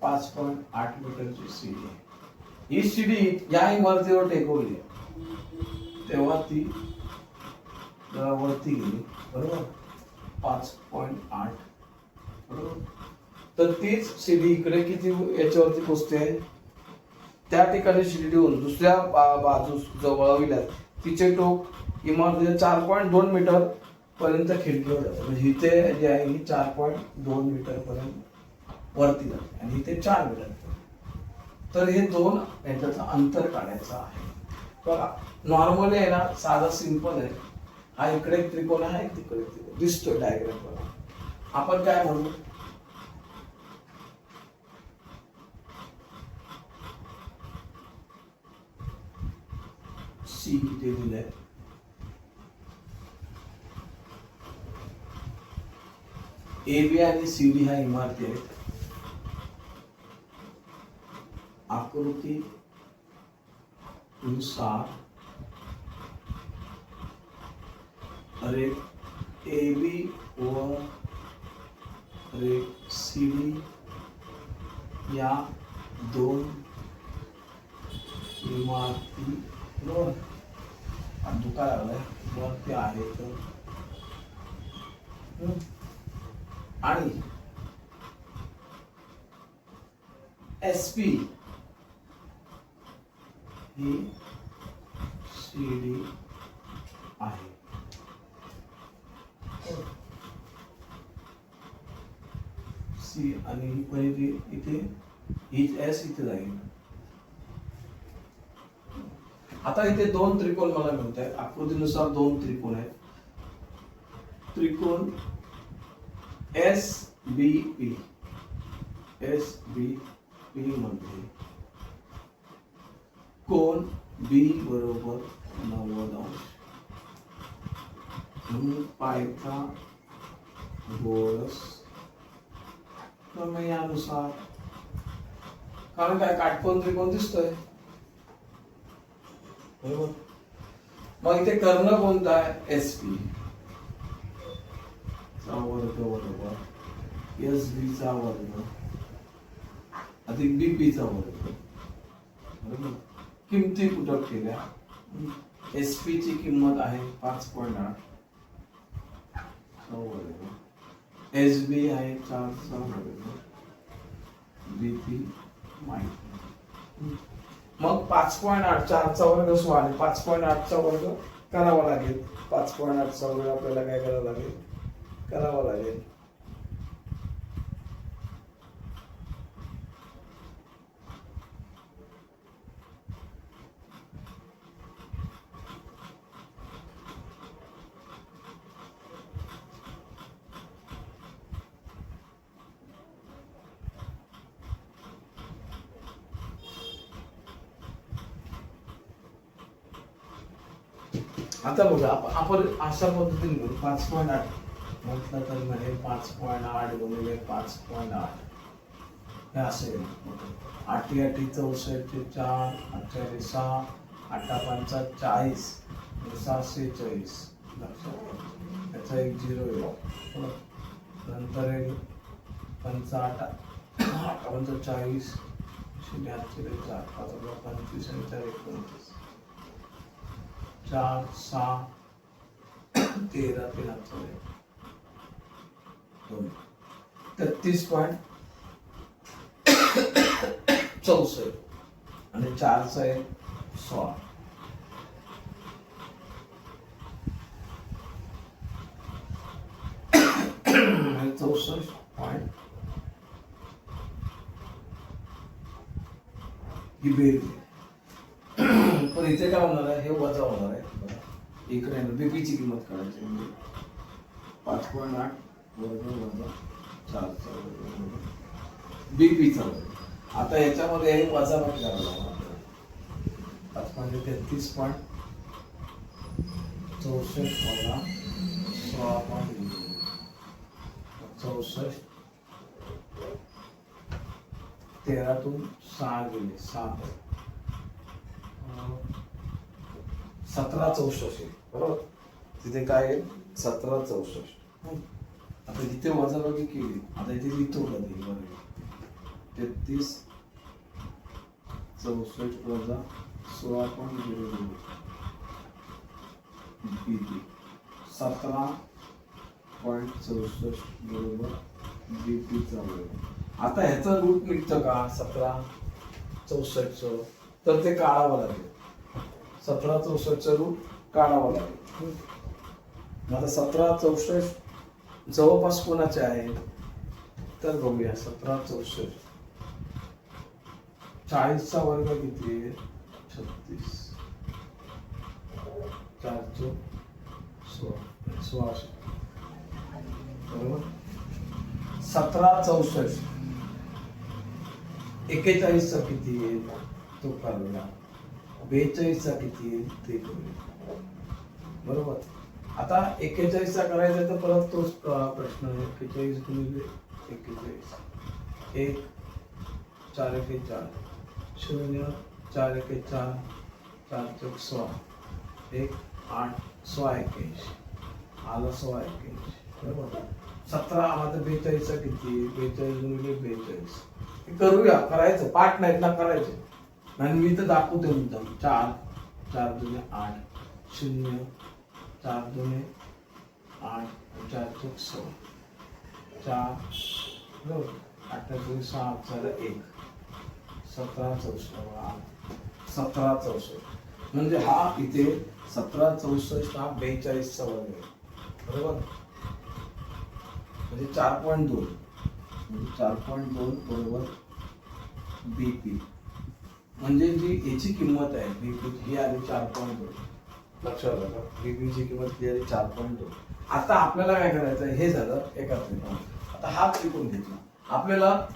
A: 5.8 मीटरची सीडी आहे. ही सीडी या इमारतीवर टेकवली तेव्हा ती वरती गेली बरोबर. 5.8 बरोबर. तर तीच सीडी इकडे किती याच्यावरती पोचते, त्या ठिकाणी सीडी ठेवून दुसऱ्या बाजूस वळविल्यात तिचे टोक इमारतीचे 4.2 मीटर पर्यंत खिडकीवर जातं. म्हणजे इथे जे आहे ही 4.2 मीटर पर्यंत वरती जाते आणि इथे 4 मीटर. तर हे दोन याच्याचं अंतर काढायचं आहे बघा. नॉर्मली आहे ना, साधा सिंपल आहे. हा इकडे एक त्रिकोण आहे, तिकडे एक त्रिकोण दिसतोय डायग्राम बघा. आपण काय म्हणू, सी इथे दिलंय, ए बी आणि सी डी ह्या इमारती आहेत. आकृती नुसार अरे ए बी व अरे सी डी या दोन इमारती बरोबर दुका लागलाय वरती आहेत. आणि एस पी ही सी डी आहे. सी आणि ही पहिली इथे ही एस इथे जाईल. आता इथे दोन त्रिकोण मला मिळत आहेत. आकृतीनुसार दोन त्रिकोण आहेत. त्रिकोण एस बी पी मध्ये कोण बी बरोबर 90 अंश म्हणून पायथागोरस प्रमेयानुसार, कारण काय काटकोन त्रिकोण दिसतोय बरोबर. मग इथे कर्ण कोणता आहे, एस पी चा वर्ग बरोबर एस बी चा वर्ग अधिक बीपी चा वर्ग बरोबर. किमती कुठं केल्या, एस पी ची किंमत आहे 5.8 वर्ग, एस बी आहे 4 वर्ग, बीपी माहिती. मग 5.8 4चा वर्ग 16 आणि 5.8चा वर्ग करावा लागेल. 5.8चा वर्ग आपल्याला काय करावं लागेल, करावा लागेल. आता बघा आपण अशा पद्धतीने करू. 5.8 म्हटलं तर मग हे 5.8 गुणिले 5.8 हे असेल. 8 8 64 4 8 6 8 5 40 646 लक्षात. त्याचा एक 0 येईल. नंतर एक 5 8 8 40 0 4 5 25 आणि 4 29 4 6 13 3 33.64 आणि 4चा आहे 16. आणि 64 पॉईंट ही बेरीज आहे. पण इथे काय होणार आहे, हे वजा होणार आहे. इकडे बीपीची किंमत काढायची म्हणजे 5.8 वर्ग वजा 4चा वर्ग बीपीचा वर्ग. आता याच्यामध्ये वजा पण करायला लागणार. 5.33.64 वजा 16.64 13तून 6 गेले 7 1764 बरोबर. तिथे काय आहे 1764. आता इथे वजाबाकी केली. आता इथे लिहितो कधी 33 64 वजा 16.00 बीपी 17.64 बरोबर बीपीचा वर्ग. आता ह्याचं रूट निघतं का 1764चं, तर ते काढावं लागेल. 1764चं रूट काढावं लागेल. आता 1764 जवळपास कोणाचे आहे तर बघूया. 1764 40चा वर्ग किती आहे 36 4 16 बरोबर. 1764 41चा किती आहे तो काढूया. 42चा किती आहे ते करूया बरोबर. आता 41चा करायचा तर परत तोच प्रश्न आहे. 41 गुणिले 41 1 4 1 4 0 4 1 4 4 4 16 1 8 16 21 आला 16 21 बरोबर. 17 आता 42चा किती 42 गुणिले 42 करूया. करायचं पाठ नाहीत ना करायचं. आणि मी तर दाखवते मुद्दाम. 4 4 2 8 0 4 2 8 4 4 16 4 बरोबर 8 2 6 4 1 1764 म्हणजे हा इथे 1764 हा 42चा वर्ग आहे बरोबर. म्हणजे 4.2 म्हणजे 4.2 बरोबर बीपी. म्हणजे जी याची किंमत आहे बीपी ही आली 4.2. लक्षात आलं. बीपीची किंमत ही आली 4.2. आता आपल्याला काय करायचं हे झालं एका त्रिकोण. आता हा त्रिकोण घेतला. आपल्याला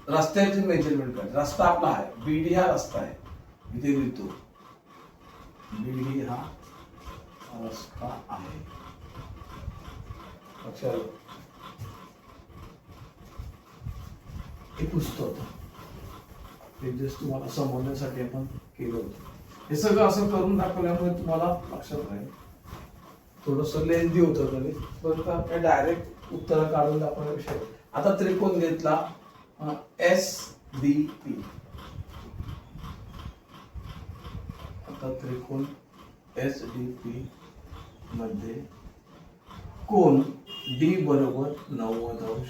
A: रस्त्याचे मेजरमेंट करायचं. रस्ता आपला आहे बीडी हा रस्ता आहे. इथे लिहितो बीडी हा रस्ता आहे. लक्षात आलं. हे पुस्तक होतं ते जस्ट तुम्हाला समजण्यासाठी आपण केलं होतं. हे सगळं असं करून दाखवल्यामुळे तुम्हाला लक्षात राहील. थोडस लेंथी होतं तरी पण काय डायरेक्ट उत्तर काढून दाखवण्याविषयी. आता त्रिकोण घेतला SDP. आता त्रिकोण SDP मध्ये कोण D बरोबर 90 अंश.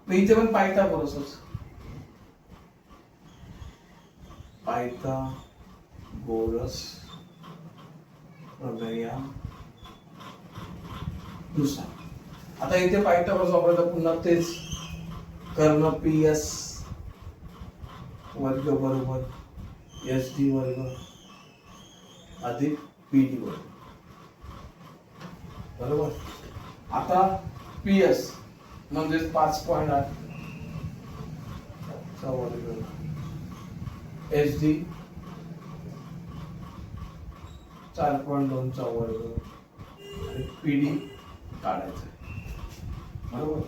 A: मग इथे पण पायथागोरसच पायथागोरस प्रमेयानुसार. आता इथे पायथागोरस वापरायचा पुन्हा तेच कर्ण PS वर्ग बरोबर SD वर्ग अधिक PD वर्ग बरोबर. आता PS म्हणजे 5.8 चा वर्ग SD 4.2 चा वर्ग आणि PD काढायचा. बरोबर.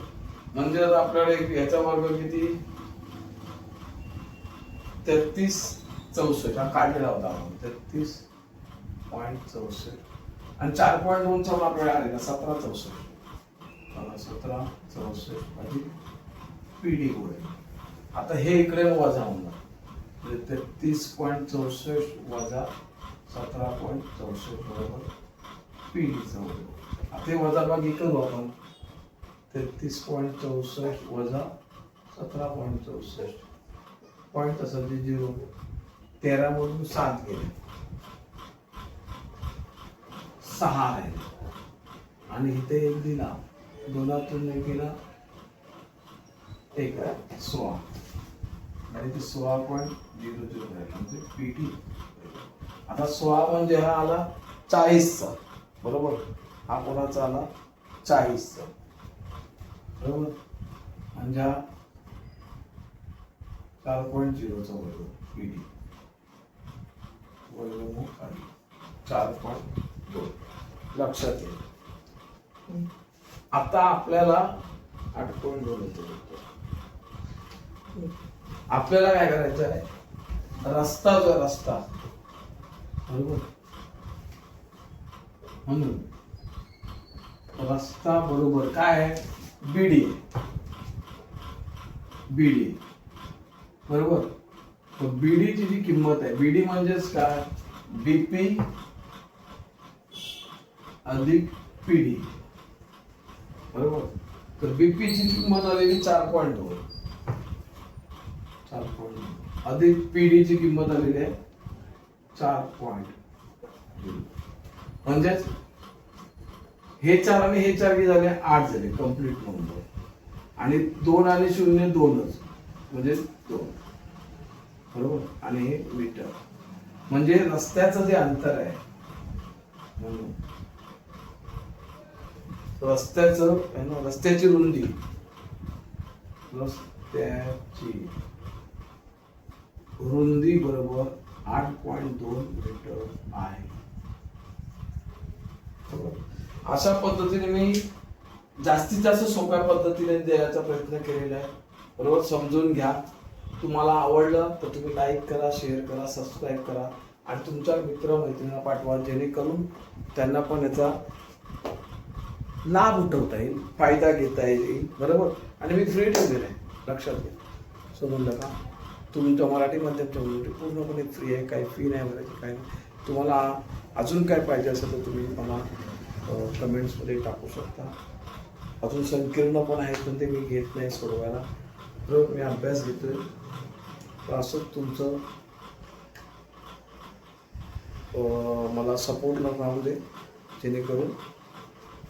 A: म्हणजे आता आपल्याकडे याचा वर्ग किती 33.64 हा काढलेला होता आपण 33.64 आणि 4.2 चा आपल्याला आलेला 17.64 17.64 अधिक पीडी होईल. आता हे इकडे वजा होणार म्हणजे 33.64 वजा 17.64 बरोबर पीडीचं होईल. आता हे वजाबाकी करू आपण 33.64 वजा 17.64 पॉईंट असेल ते 0 13 मधून 7 गेले 6 राहिले आणि इथे एक दिला 2तून एक गेला 1 16 आणि ते 16.00 म्हणजे पीटी. आता 16 म्हणजे हा आला 40चा बरोबर. हा कोणाचा आला 40चा बरोबर. म्हणजे हा 4.0 चा वर्ग पीडी वर्ग 4.2 लक्षात येईल. आता आपल्याला 8.2 येतो. आपल्याला काय करायचं आहे रस्ता जो रस्ता बरोबर म्हणून रस्ता बरोबर काय आहे बीडी बीडी बरोबर. तर बीडीची जी किंमत आहे बीडी म्हणजेच काय बीपी अधिक पीडी बरोबर. तर बीपी ची किंमत आलेली 4.2 अधिक पीडी ची किंमत आलेली आहे 4.2 म्हणजेच हे 4 आणि हे 4 किती झाले 8 झाले कंप्लीट नंबर आणि 2 आणि 0 2च म्हणजे 2 बरोबर. आणि हे मीटर म्हणजे रस्त्याचं जे अंतर आहे म्हणून रस्त्याची रुंदी बरोबर 8.2 मीटर आहे. अशा पद्धतीने मी जास्तीत जास्त सोप्या पद्धतीने द्यायचा प्रयत्न केलेला आहे बरोबर. समजून घ्या. तुम्हाला आवडलं तर तुम्ही लाईक करा शेअर करा सबस्क्राईब करा आणि तुमच्या मित्र-मैत्रिणींना पाठवा जेणेकरून त्यांना पण याचा लाभ उठवता येईल फायदा घेता येईल बरोबर. आणि मी फ्री ठेवलेलं आहे लक्षात घ्या. समजलं का. तुमच्या मराठी माध्यमाच्या पूर्णपणे फ्री आहे काही फी नाही भरायची काय नाही. तुम्हाला अजून काय पाहिजे असेल तर तुम्ही मला कमेंट्समध्ये टाकू शकता. अजून संकीर्ण पण आहेत पण ते मी घेत नाही सोडवायला बरोबर. मी अभ्यास घेतोय तर असंच तुमचं मला सपोर्ट राहू दे जेणेकरून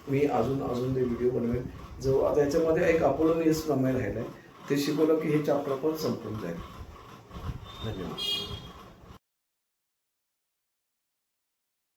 A: मी अजून ते व्हिडिओ बनवेल. जो आता याच्यामध्ये एक अपोलोनियस प्रमेय राहिलं आहे ते शिकवलं की हे चॅप्टर पण संपून जाईल. धन्यवाद.